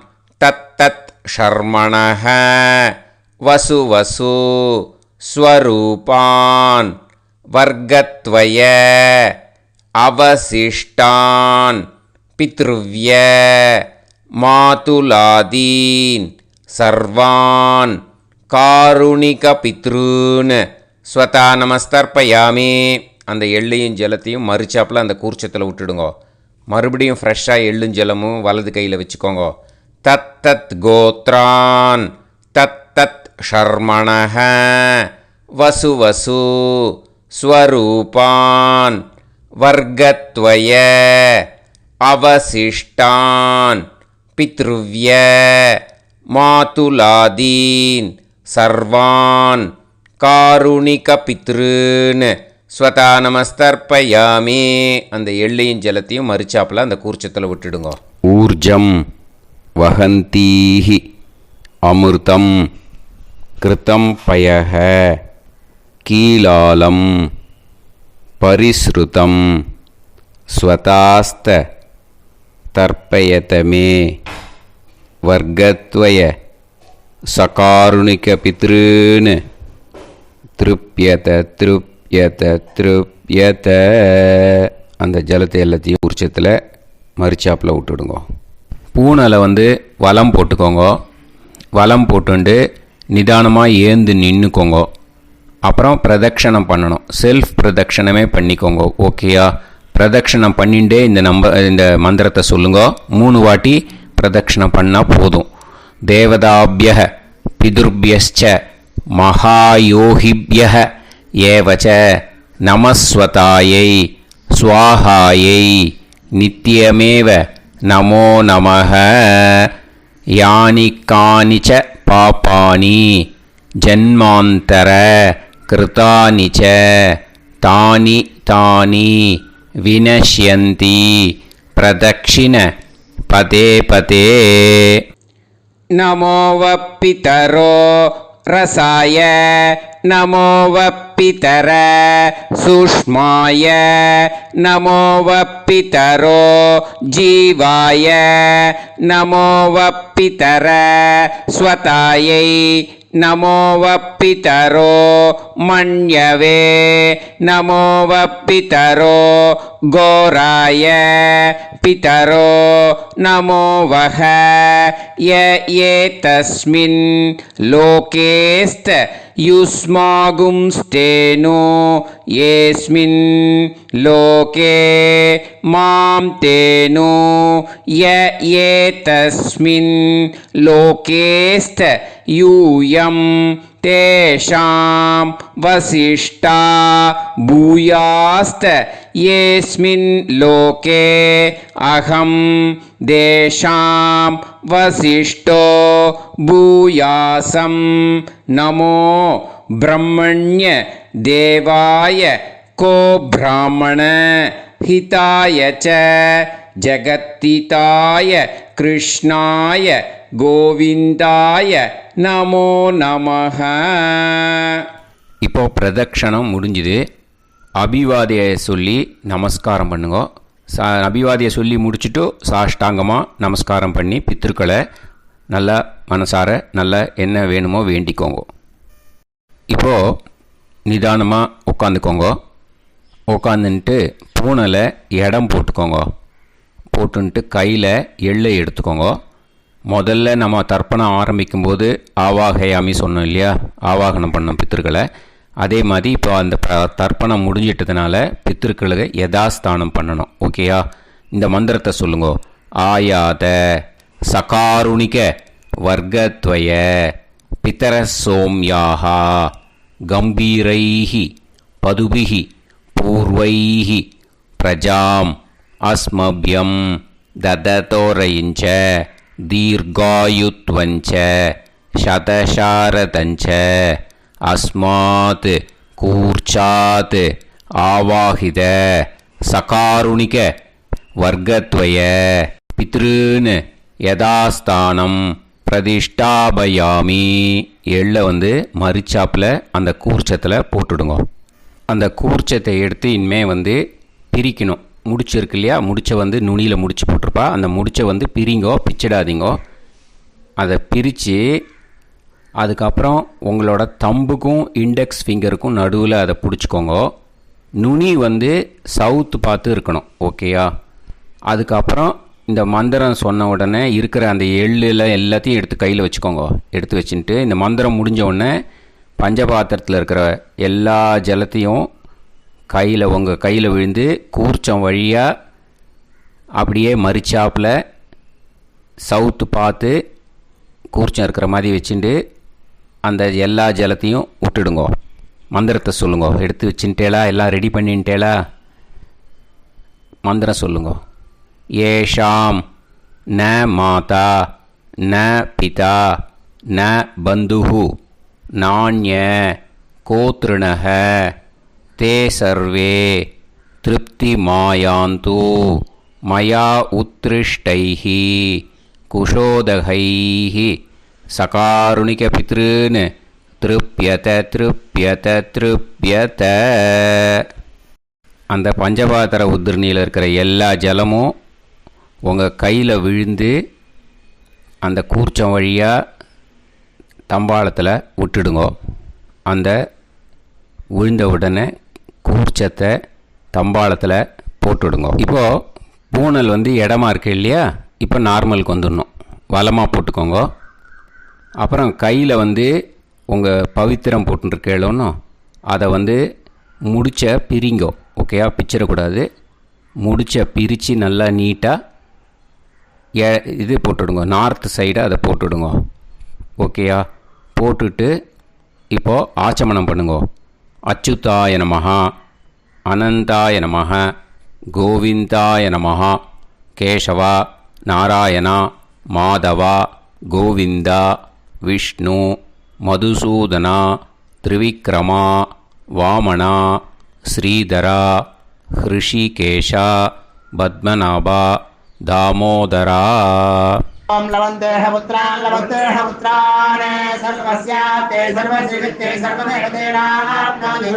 தத் தத் ஷர்மணஹ வசு வசு ஸ்வரூபான் வர்க்கத்வய அவசிஷ்டான் பித்ருவ்ய மாதுலாதீன் சர்வான் காருணிகபித்ருன் ஸ்வதா நமஸ்தர்ப்பயாமி. அந்த எள்ளையும் ஜலத்தையும் மறுச்சாப்பில் அந்த கூர்ச்சத்தில் விட்டுடுங்கோ. மறுபடியும் ஃப்ரெஷ்ஷாக எள்ளும் ஜலமும் வலது கையில் வச்சுக்கோங்க. தத் தத் கோத்ரான் தத் தத் ஷர்மணஹ வசு வசு ஸ்வரூபான் வர்க்கத்வய அவசிஷ்டான் பித்ருவ்ய மாதுலாதீன் சர்வான் காருணிகபித்ருன் ஸ்வதா நமஸ்தர்ப்பயாமி. அந்த எள்ளையும் ஜலத்தையும் மறுச்சாப்பில் அந்த கூர்ச்சத்தில் விட்டுடுங்க. ஊர்ஜம் வஹந்தீஹி அமிர்தம் கிருதம் பயஹ கீலாலம் பரிஸ்ருதம் ஸ்வதாஸ்த தர்ப்பயதமே வர்க்கத்வய சகாருணிகபித்ருன் திருப்யத திருப்யத திருப்யத. அந்த ஜலத்தை எல்லாத்தையும் உரிச்சத்தில் மரிச்சாப்பில் விட்டுடுங்க. பூனலை வலம் போட்டுக்கோங்க. வலம் போட்டுண்டு நிதானமாக ஏந்து நின்றுக்கோங்க. அப்புறம் பிரதட்சணம் பண்ணணும். செல்ஃப் பிரதட்சணமே பண்ணிக்கோங்க. ஓகேயா? பிரதட்சணம் பண்ணிண்டே இந்த மந்திரத்தை சொல்லுங்க. 3 வாட்டி பிரதட்சணம் பண்ணால் போதும். தேவதாபிய பிதுர்பியச்ச மகாயோகிபிய ஏவச்ச நமஸ்வதாயை ஸ்வாஹாயை நித்யமேவ நமோ நமஹ. யானி கானிச்ச பாபானி ஜன்மாந்தர கிருதானி ச தானி தானி வினஷ்யந்தி பிரதக்ஷிண பதே பதே. நமோ வப்பிதரோ ரசாய நமோ வப்பிதர சூஷ்மாய நமோ வப்பிதரோ ஜீவாய நமோ வப்பிதர ஸ்வதாயை நமோ வப்பிதரோ மண்யவே நமோ வப்பிதரோ கோராய பிதரோ நமோ வஹ. ஏதஸ்மின் லோகேஸ்த யுஸ்மாகும்ஸ்தேனோ ஏஸ்மின் லோகே மாம் தேனோ. ஏதஸ்மின் லோகேஸ்த யூயம் தேஷாம் வசிஷ்டா பூயாஸ்த ஏஸ்மின் லோகே அகம் தேஷாம் வசிஷ்டோ பூயாசம். நமோ பிரம்மண்ய தேவாய கோ பிராமண ஹிதாய ச ஜகத்திதாய கிருஷ்ணாய கோவிந்தாய நமோ நமஹ. இப்போ பிரதட்சணம் முடிஞ்சுது. அபிவாதியை சொல்லி நமஸ்காரம் பண்ணுங்க. அபிவாதியை சொல்லி முடிச்சுட்டு சாஷ்டாங்கமாக நமஸ்காரம் பண்ணி பித்திருக்களை நல்லா மனசார நல்லா என்ன வேணுமோ வேண்டிக்கோங்க. இப்போது நிதானமாக உட்காந்துக்கோங்க. உட்காந்துன்ட்டு பூனலை இடம் போட்டுக்கோங்க. போட்டுன்ட்டு கையில் எள்ளை எடுத்துக்கோங்க. முதல்ல நம்ம தர்ப்பணம் ஆரம்பிக்கும்போது ஆவாகயாமி சொன்னோம் இல்லையா? ஆவாகனம் பண்ணோம் பித்திருக்களை. அதே மாதிரி இப்போ அந்த தர்ப்பணம் முடிஞ்சிட்டதுனால பித்திருக்களுக்கு யதாஸ்தானம் பண்ணணும். ஓகேயா? இந்த மந்திரத்தை சொல்லுங்க. ஆயாத சகாருணிக வர்க்கத்வய பிதர சோம்யாஹா கம்பீரைஹி பதுபிஹி பூர்வைஹி பிரஜாம் அஸ்மபியம் தததோரயிஞ்ச தீர்காயுத்வஞ்ச சதசாரதஞ்ச அஸ்மாத் கூர்ச்சாத் ஆவாஹித சகாருணிக வர்க்கத்வய பித்ருன் யதாஸ்தானம் பிரதிஷ்டாபயாமி. எள்ளை மரிச்சாப்பில் அந்த கூர்ச்சத்தில் போட்டுடுங்க. அந்த கூர்ச்சத்தை எடுத்து இனிமேல் பிரிக்கணும். முடிச்சு இருக்கு இல்லையா? முடிச்சை நுனியில் முடிச்சு போட்டிருப்பா. அந்த முடிச்சை பிரிங்கோ, பிச்சிடாதீங்கோ. அதை பிரித்து அதுக்கப்புறம் உங்களோட தம்புக்கும் இண்டெக்ஸ் ஃபிங்கருக்கும் நடுவில் அதை பிடிச்சிக்கோங்க. நுனி சவுத்து பார்த்து இருக்கணும். ஓகேயா? அதுக்கப்புறம் இந்த மந்திரம் சொன்ன உடனே இருக்கிற அந்த எள்ளில் எல்லாத்தையும் எடுத்து கையில் வச்சுக்கோங்க. எடுத்து வச்சுட்டு இந்த மந்திரம் முடிஞ்ச உடனே பஞ்சபாத்திரத்தில் இருக்கிற எல்லா ஜலத்தையும் உங்கள் கையில் விழுந்து கூர்ச்சம் வழியாக அப்படியே மறிச்சாப்பில் சவுத்து பார்த்து கூர்ச்சம் இருக்கிற மாதிரி வச்சுட்டு அந்த எல்லா ஜலத்தையும் விட்டுடுங்க. மந்திரத்தை சொல்லுங்க. எடுத்து வச்சுட்டேலா, எல்லாம் ரெடி பண்ணிட்டேலா? மந்திரம் சொல்லுங்க. ஏஷாம் ந மாதா ந பிதா ந பந்துஹு நாண்ய கோத்ருணஹ தே சர்வே திருப்தி மாயாந்து மயா உத்ருஷ்டைஹி குஷோதகைஹி சகாருணிக பித்ருன் திருப்யத திருப்யத திருப்யத. அந்த பஞ்சபாத்திர உதிரணியில் இருக்கிற எல்லா ஜலமும் உங்கள் கையில் விழுந்து அந்த கூர்ச்சம் வழியாக தம்பாளத்தில் விட்டுடுங்க. அந்த விழுந்த உடனே கூர்ச்சத்தை தம்பாளத்தில் போட்டுவிடுங்க. இப்போது பூனல் இடமா இருக்கு இல்லையா, இப்போ நார்மலுக்கு வந்துடணும். வலமாக போட்டுக்கோங்க. அப்புறம் கையில் உங்கள் பவித்திரம் போட்டுருக்கேளோன்னு அதை முடிச்ச பிரிங்கோ. ஓகேயா? பிச்சிடக்கூடாது. முடிச்ச பிரித்து நல்லா நீட்டாக இது போட்டுவிடுங்க. நார்த் சைடை அதை போட்டுவிடுங்க. ஓகேயா? போட்டுட்டு இப்போது ஆச்சமனம் பண்ணுங்க. அச்சுதாய நமஹ, அனந்தாய நமஹ, கோவிந்தாய நமஹ, கேசவா, நாராயணா, மாதவா, கோவிந்தா, விஷ்ணு, மதுசூதனா, திரிவிக்ரமா, வாமனா, ஸ்ரீதரா, ஹிருஷிகேஷா, பத்மநாபா, தாமோதரா. ओम लवन्तेह पुत्रान् लवन्तेह पुत्रान् सर्वस्याते सर्वश्रीवित्ते सर्वदेवतेनाप्नोति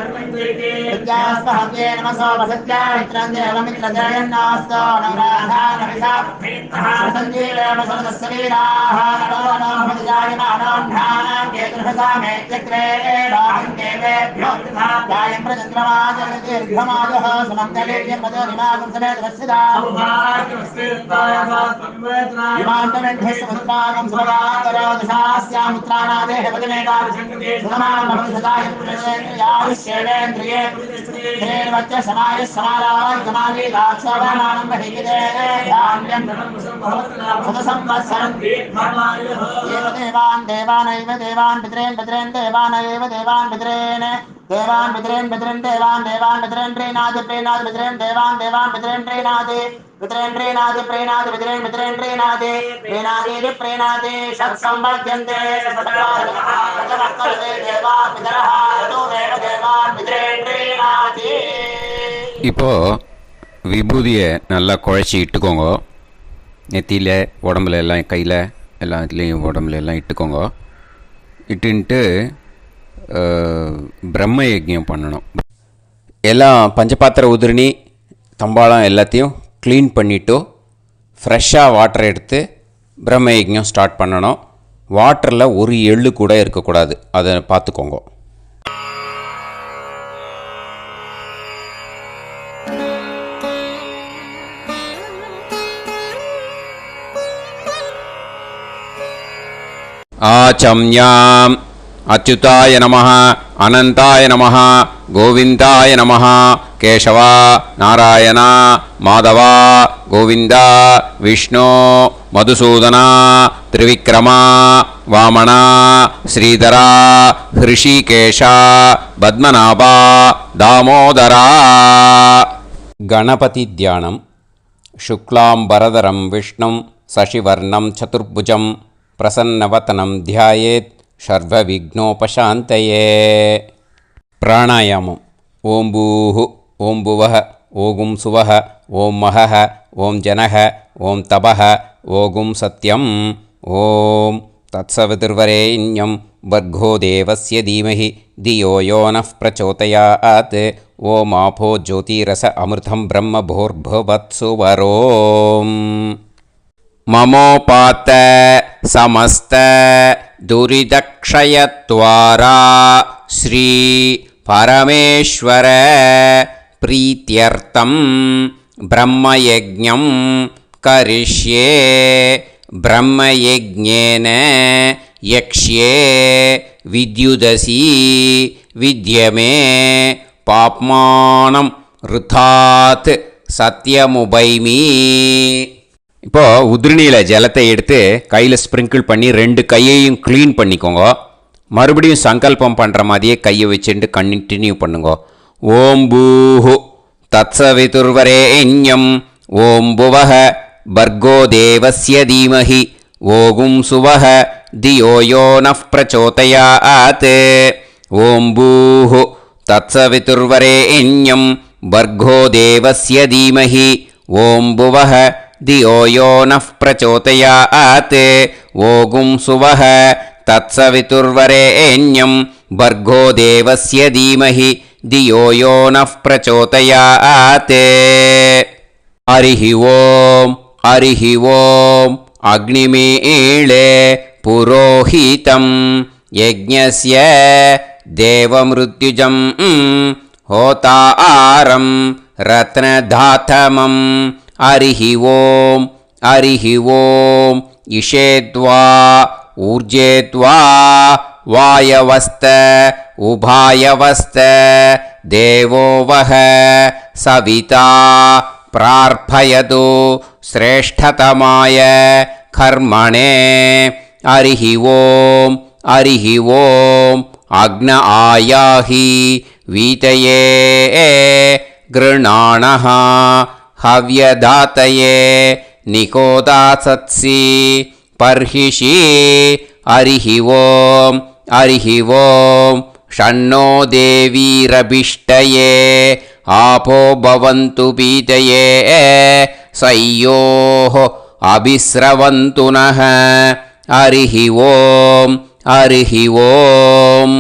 विद्यास्पहते नमसो वसत्या मित्रं देवमित्रजयन्नास्तो नवराधानविषाप्तः सञ्जीवेमसदस्सवीराः नमो नमोऽजायमानोऽह्नानां केतुर्भसामे चक्रे बाहुन्देवेभ्यो ध्यायं प्रचन्द्रमाजगदीर्घमाजः सुमङ्गलेर्यं मदो निमागं समेतवस्यदा विमानमेढ्यस्वत्रागं सुभगान्तरोदशास्यामित्राणादेह पदमेकाविशङ्कते सुमानमनुसदायुष्येवेन्द्रिये हेर्वच्च समायः समाराय समाली दाक्षावानानं बहिगिदे धान्यं सदसंवत्सरं दीर्घमायुः देवान् देवानैव देवान् पितॄन् पितॄन् देवानैव देवान् पितॄन् देवान् पितॄन् पितॄन् देवान् देवान् पितॄन् प्रीणाति प्रीणाति पितॄन् देवान् देवान् पितॄन् प्रीणाति पितॄन् प्रीणाति प्रीणाति पितॄन् पितॄन् प्रीणाति प्रीणाति प्रीणाति षट्संवर्ध्यन्ते देवा पितरः ततोदेव देवान् पितॄन् प्रीणाति. இப்போது விபூதியை நல்லா குழச்சி இட்டுக்கோங்க. நெத்தியில், உடம்புல எல்லாம், கையில் எல்லாத்துலேயும் உடம்புல எல்லாம் இட்டுக்கோங்க. இட்டுன்ட்டு பிரம்ம யஜ்ஞம் பண்ணணும். எல்லாம் பஞ்சபாத்திர உதிரணி தம்பாளம் எல்லாத்தையும் க்ளீன் பண்ணிவிட்டு ஃப்ரெஷ்ஷாக வாட்டர் எடுத்து பிரம்ம யஜ்ஞம் ஸ்டார்ட் பண்ணணும். வாட்டரில் ஒரு எள்ளு கூட இருக்கக்கூடாது. அதை பார்த்துக்கோங்க. ஆச்சம்யாம் அச்சுதாய நமஹ, அனந்தாய நமஹ, கோவிந்தாய நமஹ, கேசவா, நாராயணா, மாதவா, கோவிந்தா, விஷ்ணு, மதுசூதனா, திரிவிக்ரமா, வாமனா, ஸ்ரீதரா, ஹிருஷிகேஷா, பத்மநாபா, தாமோதரா. கணபதி தியானம். சுக்லாம்பரதரம் விஷ்ணும் சசிவர்ணம் சதுர்புஜம் பிரசன்னவதனம் தியாயேத் சர்வவிக்னோபசாந்தயே. பிராணாயாமம். ஓம் பூஹு ஓம் புவஹ ஓகும் சுவஹ ஓம் மஹஹ ஓம் ஜனஹ ஓம் தபஹ ஓகும் சத்யம். ஓம் தத்சவிதுர்வரேண்யம் வர்கோ தேவஸ்ய தீமஹி தியோ யோ நः பிரச்சோதயாத். ஓம் ஆபோ ஜோதிரஸ அமிர்தம் பிரம்ம பூர்புவத்சு வரோம். மமோபாத்த சமஸ்த துரிதக்ஷயத்வாரா ஸ்ரீ பரமேஸ்வர பிரீத்யர்த்தம் பிரம்மயஜ்ஞம் கரிஷ்யே பிரம்மயஜ்ஞேன யக்ஷ்யே வித்யுதசி வித்யமே பாப்மானம் ருதாத் சத்யமுபைமி. இப்போது உதிரணியில் ஜலத்தை எடுத்து கையில் ஸ்ப்ரிங்கிள் பண்ணி 2 கையையும் க்ளீன் பண்ணிக்கோங்க. மறுபடியும் சங்கல்பம் பண்ணுற மாதிரியே கையை வச்சுட்டு கண்டினியூ பண்ணுங்க. ஓம் பூஹு தத்சவிதுர்வரேண்யம் ஓம் புவஹ பர்கோ தேவஸ்ய தீமஹி ஓகும் சுவஹ தியோ யோ நஃப் பிரச்சோதயாத். ஓம் பூஹு தத்சவிதுர்வரேண்யம் பர்கோ தேவஸ்ய தீமஹி ஓம் புவஹ தியோ யோ நஃப் பிரச்சோதயாத். ஓகும் சுவஹ தத்சவிதுர்வரேண்யம் பர்கோ தேவஸ்ய தீமஹி தியோ யோ நஃப் பிரச்சோதயாத். ஹரிஹி ஓம் ஹரிஹி ஓம் அக்னிமீளே புரோஹிதம் யஜ்ஞஸ்ய தேவமிருத்யுஜம் ஹோதாரம் ரத்னதாத்தமம். ஹரிஹி ஓம் ஹரிஹி ஓம் இஷேத்வா ஊர்ஜேத்வா வாயவஸ்த உபாயவஸ்த தேவோ வஹ சவிதா பிரார்ப்பயது ஸ்ரேஷ்டதமாய கர்மணே. ஹரிஹி ஓம் ஹரிஹி ஓம் அக்ன ஆயாஹி வீதயே கிருணாணஹ ஹவ்யதாத்தயே நிகோதாசத்சி பர்ஹிஷி. ஹரிஹி ஓம் ஹரிஹி ஓம் ஷண்ணோ தேவீரபிஷ்டயே ஆபோ பவந்து பீதயே சய்யோஹ அபிஸ்ரவந்து நஹ. ஹரிஹி ஓம் ஹரிஹி ஓம்.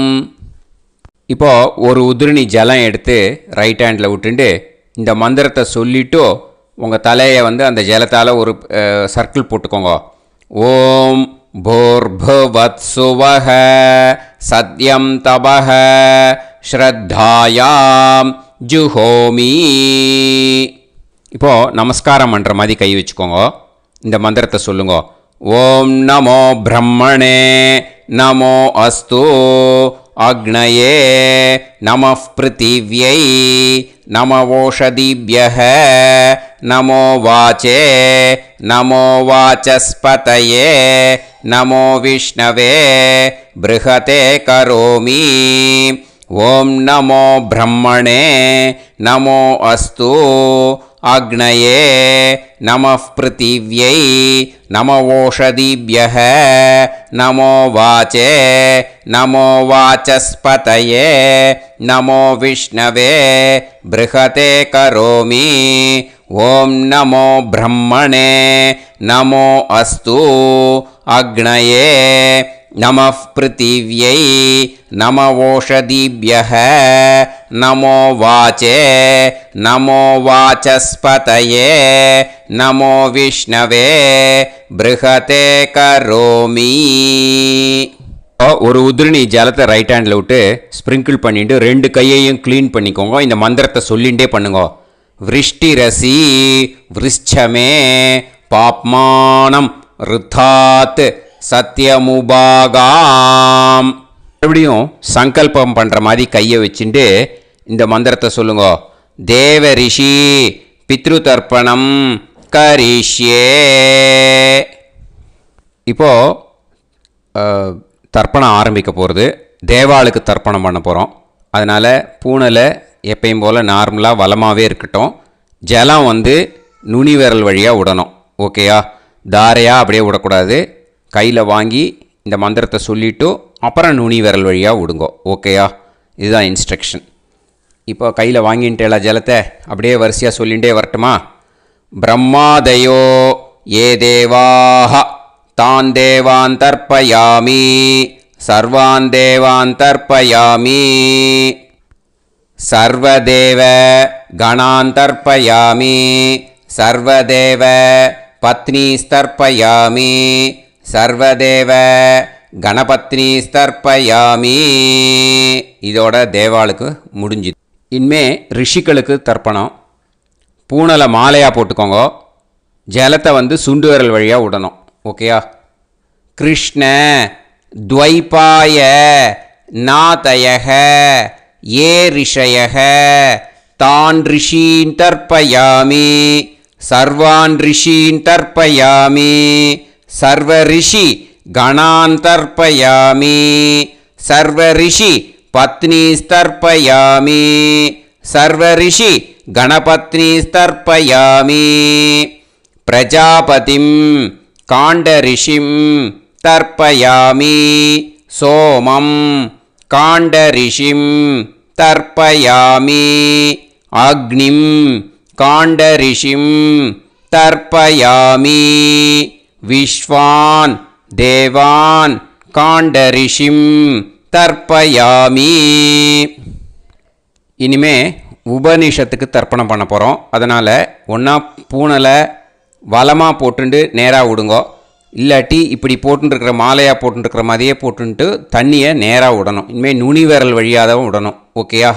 இப்போ ஒரு உதிரணி ஜலம் எடுத்து ரைட் ஹேண்டில் விட்டுண்டு இந்த மந்திரத்தை சொல்லிவிட்டு உங்கள் தலையை அந்த ஜலத்தால் ஒரு சர்க்கிள் போட்டுக்கோங்க. ஓம் भूर्भुवत्सुवः सत्यं तपः ஸ்ரத்தாயாம் ஜுஹோமி. இப்போது நமஸ்காரம் பண்ணுற மாதிரி கை வச்சுக்கோங்க. இந்த மந்திரத்தை சொல்லுங்க. ஓம் நமோ பிரம்மணே நமோ அஸ்து அக்னயே நமः பிருத்திவ்யை நமவோஷதிभ्यः நமோ வாச்சே நமோ வாசஸ்பதயே நமோ விஷ்ணவே ப்ருஹதே கரோமி. ஓம் நமோ பிரம்மணே நமோ அஸ்து அக்னயே நமः பிருத்திவ்யை நமவோஷதிभ्यः நமோ வாச்சே நமோ வாசஸ்பதயே நமோ விஷ்ணவே ப்ருஹதே கரோமி. ஓம் நமோ பிரம்மணே நமோ அஸ்து அக்னயே நமः பிருத்திவ்யை நமவோஷதிभ्यः நமோ வாச்சே நமோ வாசஸ்பதயே நமோ விஷ்ணவே ப்ருஹதே கரோமி. ஒரு உதிரணி ஜலத்தை ரைட் ஹேண்டில் விட்டு ஸ்ப்ரிங்கிள் பண்ணிட்டு 2 கையையும் க்ளீன் பண்ணிக்கோங்க. இந்த மந்திரத்தை சொல்லிகிட்டே பண்ணுங்க. விருஷ்டிரசி விருஷ்சமே பாப்மானம் ருத்தாத் சத்யமுபாகாம். மறுபடியும் சங்கல்பம் பண்ணுற மாதிரி கையை வச்சுட்டு இந்த மந்திரத்தை சொல்லுங்க. தேவ ரிஷி பித்ரு தர்ப்பணம் கரிஷ்யே. இப்போது தர்ப்பணம் ஆரம்பிக்க போகிறது. தேவாளுக்கு தர்ப்பணம் பண்ண போகிறோம். அதனால் பூனலை எப்பயும் போல் நார்மலாக வளமாகவே இருக்கட்டும். ஜலம் நுனி விரல் வழியாக விடணும். ஓகேயா? தாரையாக அப்படியே விடக்கூடாது. கையில் வாங்கி இந்த மந்திரத்தை சொல்லிவிட்டு அப்புறம் நுனி விரல் வழியாக விடுங்க. ஓகேயா? இதுதான் இன்ஸ்ட்ரக்ஷன். இப்போ கையில் வாங்கிட்டேல ஜலத்தை அப்படியே வரிசையாக சொல்லிகிட்டே வரட்டுமா? பிரம்மாதயோ ஏ தேவாஹ தான் தேவான் தர்ப்பயாமி சர்வான் தேவான் தர்ப்பயாமி சர்வதேவ கணான் தர்ப்பயாமி சர்வதேவ பத்னீஸ்தர்ப்பயாமி சர்வதேவ கணபத்னீஸ்தர்ப்பயாமி. இதோட தேவாளுக்கு முடிஞ்சுது. இனிமே ரிஷிகளுக்கு தர்ப்பணம். பூனலை மாலையாக போட்டுக்கோங்க. ஜலத்தை வந்து சுண்டு விரல் வழியாக விடணும். ஓகேயா? கிருஷ்ண துவைபாய நாதயக ஏ ரிஷயக தான் ரிஷீன் தர்ப்பயாமி சர்வான் ரிஷீன் தர்ப்பயாமி சர்வ ரிஷி கணான் தர்ப்பயாமி சர்வ ரிஷி பத்னீஸ்தர்ப்பயாமி சர்வ ரிஷி கணபத்னீஸ்தர்ப்பயாமி பிரஜாபதிம் காண்டரிஷிம் தர்ப்பயாமி சோமம் காண்டரிஷிம் தர்ப்பயாமி அக்னிம் காண்டரிஷிம் தர்ப்பயாமி விஸ்வான் தேவான் காண்டரிஷிம் தர்ப்பயாமி. இனிமே உபனிஷத்துக்கு தர்ப்பணம் பண்ண போகிறோம். அதனால் ஒன்றா பூனலை வலமாக போட்டுண்டு நேராக விடுங்கோ, இல்லாட்டி இப்படி போட்டுருக்கிற மாலையாக போட்டுருக்கிற மாதிரியே போட்டுன்ட்டு தண்ணியை நேராக விடணும். இனிமேல் நுனி விரல் வழியாக தான் விடணும். ஓகேயா?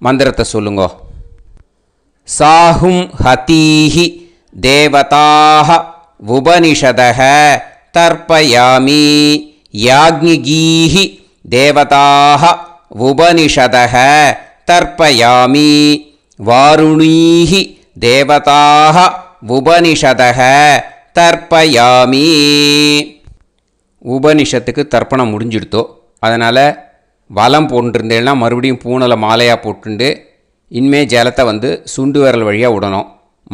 மந்திரத்தை சொல்லுங்கோ. சாஹும் ஹதீஹி தேவதாக உபனிஷதக தர்ப்பயாமி யாக்ஞிகீஹி தேவதாக உபனிஷதக தர்ப்பயாமி வாருணீஹி தேவதாக உபனிஷதக தர்ப்பயாமி. உபனிஷத்துக்கு தர்ப்பணம் முடிஞ்சிடுத்தோ, அதனால் வலம் போட்டுருந்தேன்னா மறுபடியும் பூனலை மாலையாக போட்டுண்டு இனிமே ஜலத்தை வந்து சுண்டு விரல் வழியாக விடணும்.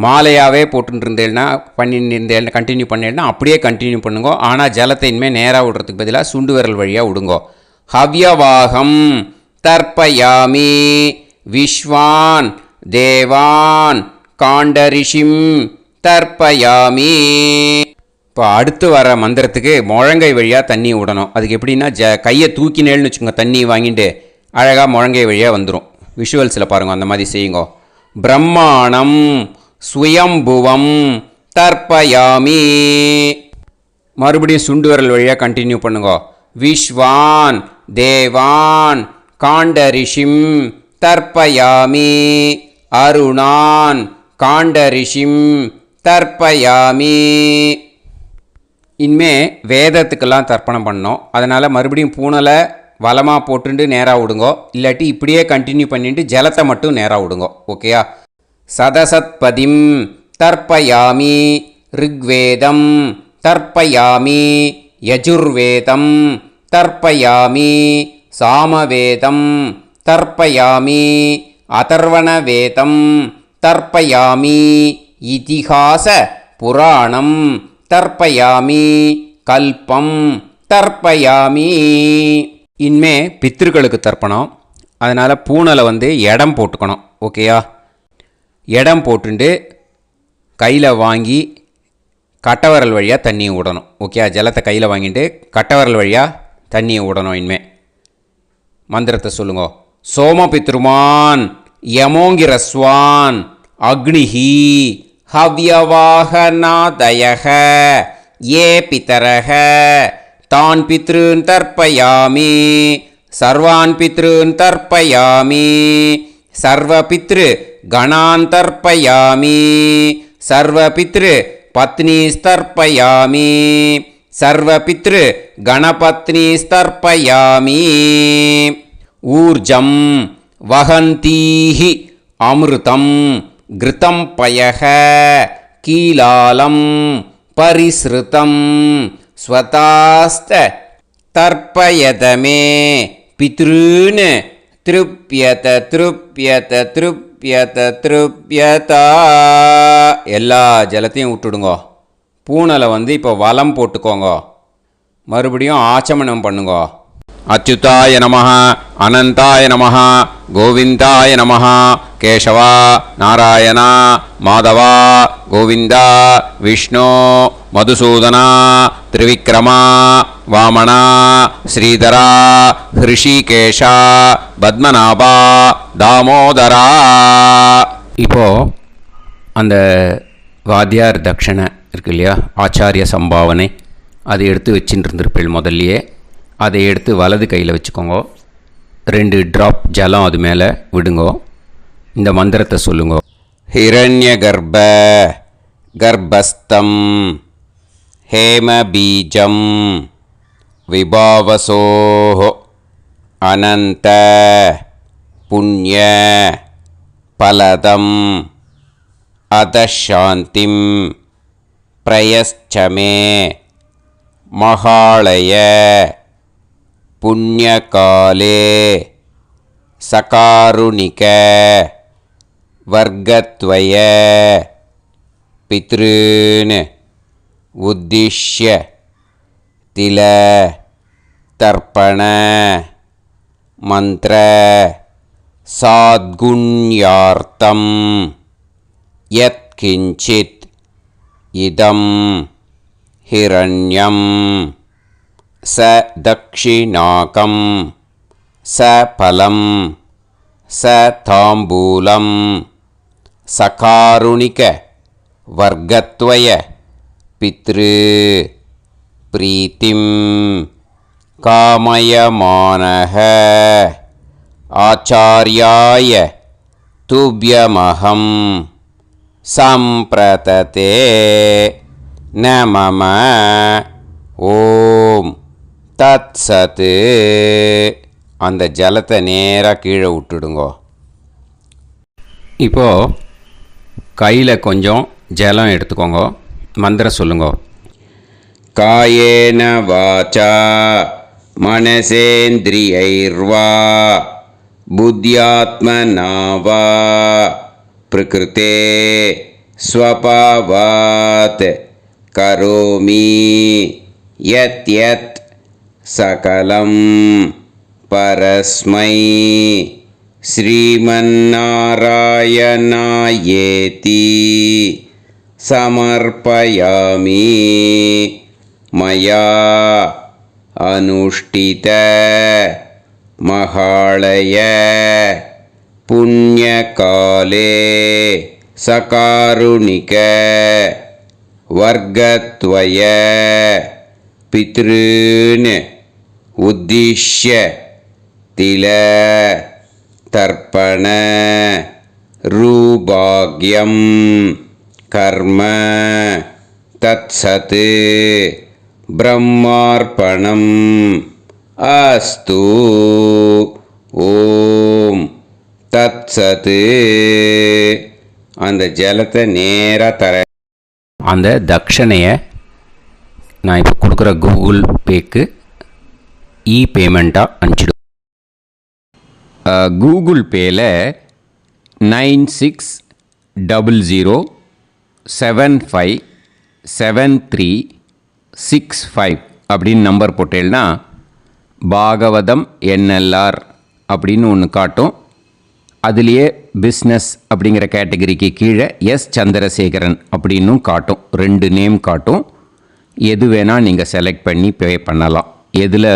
மாலையாகவே போட்டுருந்தேன்னா பண்ணியிருந்தேன் கண்டினியூ பண்ணேன்னா அப்படியே கண்டினியூ பண்ணுங்கோ. ஆனால் ஜலத்தை இனிமேல் நேராக விடுறதுக்கு பதிலாக சுண்டு விரல் வழியாக விடுங்கோ. ஹவ்யவாகம் தர்ப்பயாமி விஸ்வான் தேவான் காண்டரிஷிம் தர்ப்பயாமி. இப்போ அடுத்து வர மந்திரத்துக்கு முழங்கை வழியாக தண்ணி விடணும். அதுக்கு எப்படின்னா கையை தூக்கினேன்னு வச்சுக்கோங்க, தண்ணி வாங்கிட்டு அழகாக முழங்கை வழியாக வந்துடும். விஷுவல்ஸில் பாருங்க, அந்த மாதிரி செய்யுங்க. பிரம்மாணம் சுயம்புவம் தர்ப்பயாமி. மறுபடியும் சுண்டு விரல் வழியாக கண்டினியூ பண்ணுங்க. விஸ்வான் தேவான் காண்டரிஷிம் தர்ப்பயாமி அருணான் காண்டரிஷிம் தர்ப்பயாமி. இனிமே வேதத்துக்கெல்லாம் தர்ப்பணம் பண்ணோம். அதனால் மறுபடியும் பூனலை வலமாக போட்டுண்டு நேராக விடுங்கோ, இல்லாட்டி இப்படியே கண்டினியூ பண்ணிட்டு ஜலத்தை மட்டும் நேராக விடுங்கோ. ஓகேயா? சதசத்பதிம் தர்ப்பயாமி ரிக்வேதம் தர்ப்பயாமி யஜுர்வேதம் தர்ப்பயாமி சாமவேதம் தர்ப்பயாமி அதர்வணவேதம் தர்ப்பயாமி இதிஹாச புராணம் தர்ப்பயாமி கல்பம் தர்ப்பயாமி. இனிமே பித்ருக்களுக்கு தர்ப்பணம். அதனால் பூனலை வந்து இடம் போட்டுக்கணும். ஓகேயா? இடம் போட்டுண்டு கையில் வாங்கி கட்டவரல் வழியாக தண்ணியை விடணும். ஓகே? ஜலத்தை கையில் வாங்கிட்டு கட்டவரல் வழியாக தண்ணியை விடணும். இனிமே மந்திரத்தை சொல்லுங்க. சோமபித்ருமான் யமோங்கிரஸ்வான் அக்னிஹி ஹவ்யவாகநாதயக ஏ பிதரக தான் பித்ருன் தர்ப்பயாமி சர்வான் பித்ருன் தர்ப்பயாமி சர்வ பித்ரு கணான் தர்ப்பயாமி சர்வ பித்ரு பத்னீஸ்தர்ப்பயாமி சர்வ பித்ரு கணபத்னீஸ்தர்ப்பயாமி. ஊர்ஜம் வஹந்தீஹி அமிர்தம் கிருதம் பயக கீலாலம் பரிஸ்ருதம் ஸ்வதாஸ்த தர்ப்பயதமே பித்ருன் திருப்யத திருப்யத திருப்யத திருப்யதா. எல்லா ஜலத்தையும் விட்டுடுங்கோ. பூனலை வந்து இப்போ வலம் போட்டுக்கோங்க. மறுபடியும் ஆச்சமனம் பண்ணுங்கோ. அச்சுதாய நமஹ அனந்தாய நமஹ கோவிந்தாய நமஹ கேசவா நாராயணா மாதவா கோவிந்தா விஷ்ணு மதுசூதனா திரிவிக்ரமா வாமனா ஸ்ரீதரா ஹிருஷிகேஷா பத்மநாபா தாமோதரா. இப்போது அந்த வாத்தியார் தட்சணை இருக்கு இல்லையா, ஆச்சாரிய சம்பாவனை, அதை எடுத்து வச்சுட்டு இருந்திருப்பேள் முதல்லையே. அதை எடுத்து வலது கையில் வச்சுக்கோங்க. 2 ட்ராப் ஜலம் அது மேலே விடுங்கோ. இந்த மந்திரத்தை சொல்லுங்க. ஹிரண்ய கர்ப்ப गर्भस्थं हेमबीजं विभावसोः अनन्त पुण्य फलदम् अधशान्तिं प्रयश्च मे महालय पुण्यकाले सकारुणिक वर्गत्वय पितॄन् उद्दिश्य तिल तर्पण मंत्र साद्गुण्यार्थं यत्किंचित् इदं हिरण्यं स दक्षिणाकं स फलं स ताम्बूलं सकारुणिक वर्गत्वय पितृ प्रीतिं कामयमानः आचार्याय तुभ्यमहं सम्प्रतते न मम ஓம் தத் சத்து. அந்த ஜலத்தை நேராக கீழே விட்டுடுங்கோ. இப்போது கையில் கொஞ்சம் ஜலம் எடுத்துக்கோங்க. மந்திரம் சொல்லுங்க. காயேன வாச்சா மனசேந்திரியைர்வா புத்தியாத்மனா வா பிரகிருதே ஸ்வபாவாத் கரோமி யத் யத் சகலம் பரஸ்மை ஸ்ரீமன்னாராயணாயேதி சமர்ப்பயாமி மயா அனுஷ்டித மகாளய புண்ணியகாலே சகாருணிக वर्गत्वय पितॄन् उद्दिश्य तिल तर्पण रूभाग्यं कर्म तत्सत् ब्रह्मार्पणम् अस्तु. ஓம் தத்சத். அந்த ஜலத்தை நேராக தர. அந்த தட்சணையை நான் இப்போ கொடுக்குற கூகுள் பேக்கு பேமெண்ட்டாக அனுப்பிச்சிடும். கூகுள் பேயில் 9600757365 அப்படின்னு நம்பர் போட்டேன்னா பாகவதம் என்எல்ஆர் அப்படின்னு ஒன்று காட்டும். அதுலேயே பிஸ்னஸ் அப்படிங்கிற கேட்டகரிக்கு கீழே எஸ் சந்திரசேகரன் அப்படின்னும் காட்டும். 2 நேம் காட்டும். எது வேணால் நீங்கள் செலக்ட் பண்ணி பே பண்ணலாம். எதில்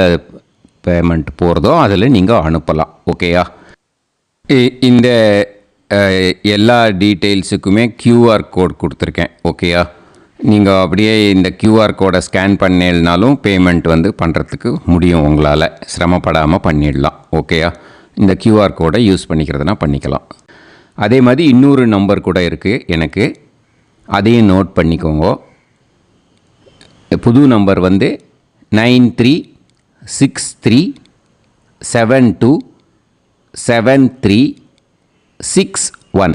பேமெண்ட் போகிறதோ அதில் நீங்கள் அனுப்பலாம். ஓகேயா? இந்த எல்லா டீட்டெயில்ஸுக்குமே QR கோட் கொடுத்துருக்கேன். ஓகேயா? நீங்கள் அப்படியே இந்த QR கோடை ஸ்கேன் பண்ணேனாலும் பேமெண்ட் பண்ணுறதுக்கு முடியும். உங்களால் சிரமப்படாமல் பண்ணிடலாம். ஓகேயா? இந்த QR கோடை யூஸ் பண்ணிக்கிறதுனா பண்ணிக்கலாம். அதே மாதிரி இன்னொரு நம்பர் கூட இருக்குது எனக்கு. அதையும் நோட் பண்ணிக்கோங்க. புது நம்பர் 9363727361.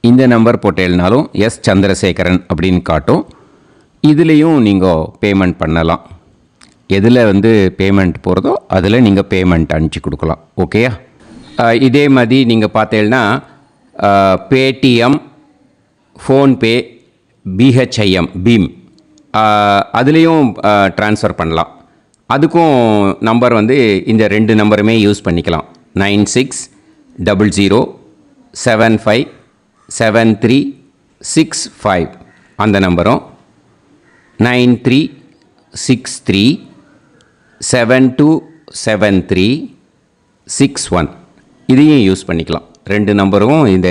இந்த நம்பர் போட்டேனாலும் எஸ் சந்திரசேகரன் அப்படின்னு காட்டும். இதுலேயும் நீங்கள் பேமெண்ட் பண்ணலாம். எதில் பேமெண்ட் போகிறதோ அதில் நீங்கள் பேமெண்ட் அனுப்பிச்சி கொடுக்கலாம். ஓகேயா? இதே மாதிரி நீங்கள் பார்த்தீங்கன்னா பேடிஎம், ஃபோன்பே, பிஹெச்ஐஎம், பீம் அதுலேயும் ட்ரான்ஸ்ஃபர் பண்ணலாம். அதுக்கும் நம்பர் இந்த 2 நம்பருமே யூஸ் பண்ணிக்கலாம். 9600757365 அந்த நம்பரும் 9363727361 இதையும் யூஸ் பண்ணிக்கலாம். 2 நம்பரும் இந்த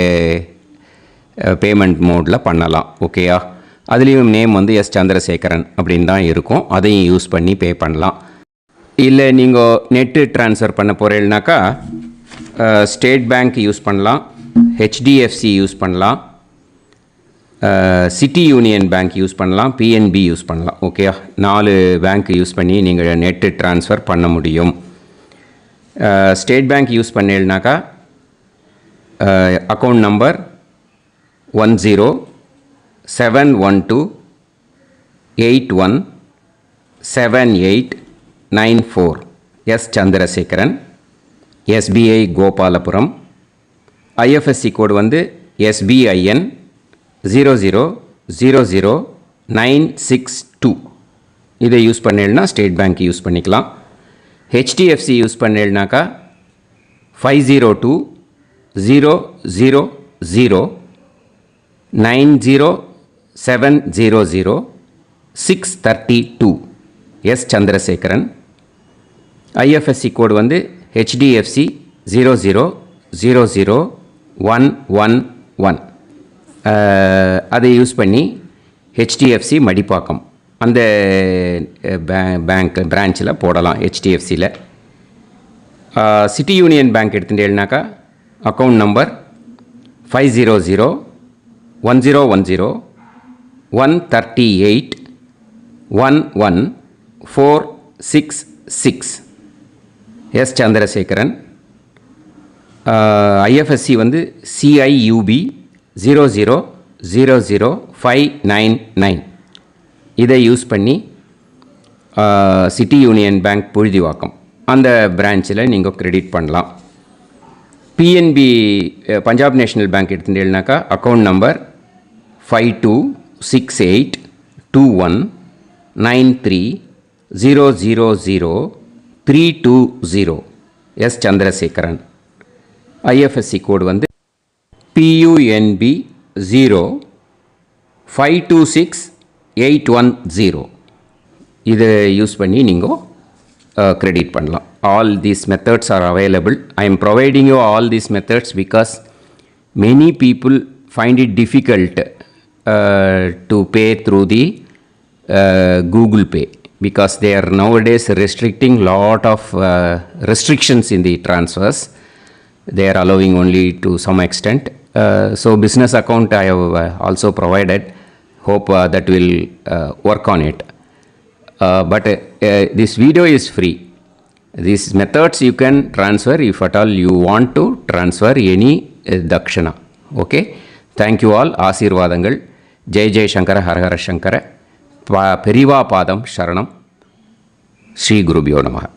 பேமெண்ட் மோடில் பண்ணலாம். ஓகேயா? அதுலேயும் நேம் எஸ் சந்திரசேகரன் அப்படின்னு தான் இருக்கும். அதையும் யூஸ் பண்ணி பே பண்ணலாம். இல்லை நீங்கள் நெட்டு ட்ரான்ஸ்ஃபர் பண்ண போகிறீங்கனாக்கா ஸ்டேட் பேங்க் யூஸ் பண்ணலாம், HDFC யூஸ் பண்ணலாம், சிட்டி யூனியன் பேங்க் யூஸ் பண்ணலாம், பிஎன்பி யூஸ் பண்ணலாம். ஓகேயா, 4 பேங்க் யூஸ் பண்ணி நீங்கள் நெட்டு ட்ரான்ஸ்ஃபர் பண்ண முடியும். ஸ்டேட் பேங்க் யூஸ் பண்ணீங்கன்னாக்கா account number 1071281789 S Chandrasekaran, SBI Gopalapuram. IFSC code வந்து SBIN 0000962. இதை யூஸ் பண்ணீங்கன்னா ஸ்டேட் பேங்க் யூஸ் பண்ணிக்கலாம். ஹெச்டிஎஃப்சி யூஸ் பண்ணீங்கன்னாக்கா 5020090700 எஸ் சந்திரசேகரன். ஐஎஃப்எஸ்சி கோடு வந்து HDFC 0000111. அதை யூஸ் பண்ணி HDFC மடிப்பாக்கம் அந்த பேங்க் பிரான்ச்சில் போடலாம். HDFCயில் சிட்டி யூனியன் பேங்க் எடுத்துட்டேன்னாக்கா account number 501010381146 S Chandrasekaran. IFSC வந்து CIUB 0000599. இதை யூஸ் பண்ணி சிட்டி யூனியன் பேங்க் புழுதிவாக்கம் அந்த பிரான்ச்சில் நீங்கள் கிரெடிட் பண்ணலாம். பிஎன்பி பஞ்சாப் நேஷ்னல் பேங்க் எடுத்துட்டீங்கன்னாக்கா account number 52682193000320 S Chandrasekaran. IFSC code வந்து PUNB 0526810. இதை யூஸ் பண்ணி நீங்கள் கிரெடிட் பண்ணலாம். All these methods are available. I am providing you all these methods because many people find it difficult to pay through the Google Pay because they are nowadays restricting lot of restrictions in the transfers. They are allowing only to some extent. So business account I have also provided. Hope that will work on it. But this video is free. These methods you can transfer if at all you want to transfer any dakshana. Okay. Thank you all. Aasirvadangal. Jai Jai Shankara Har Har Shankara. Periva Padam Sharanam. Shri Gurubhyo Namaha.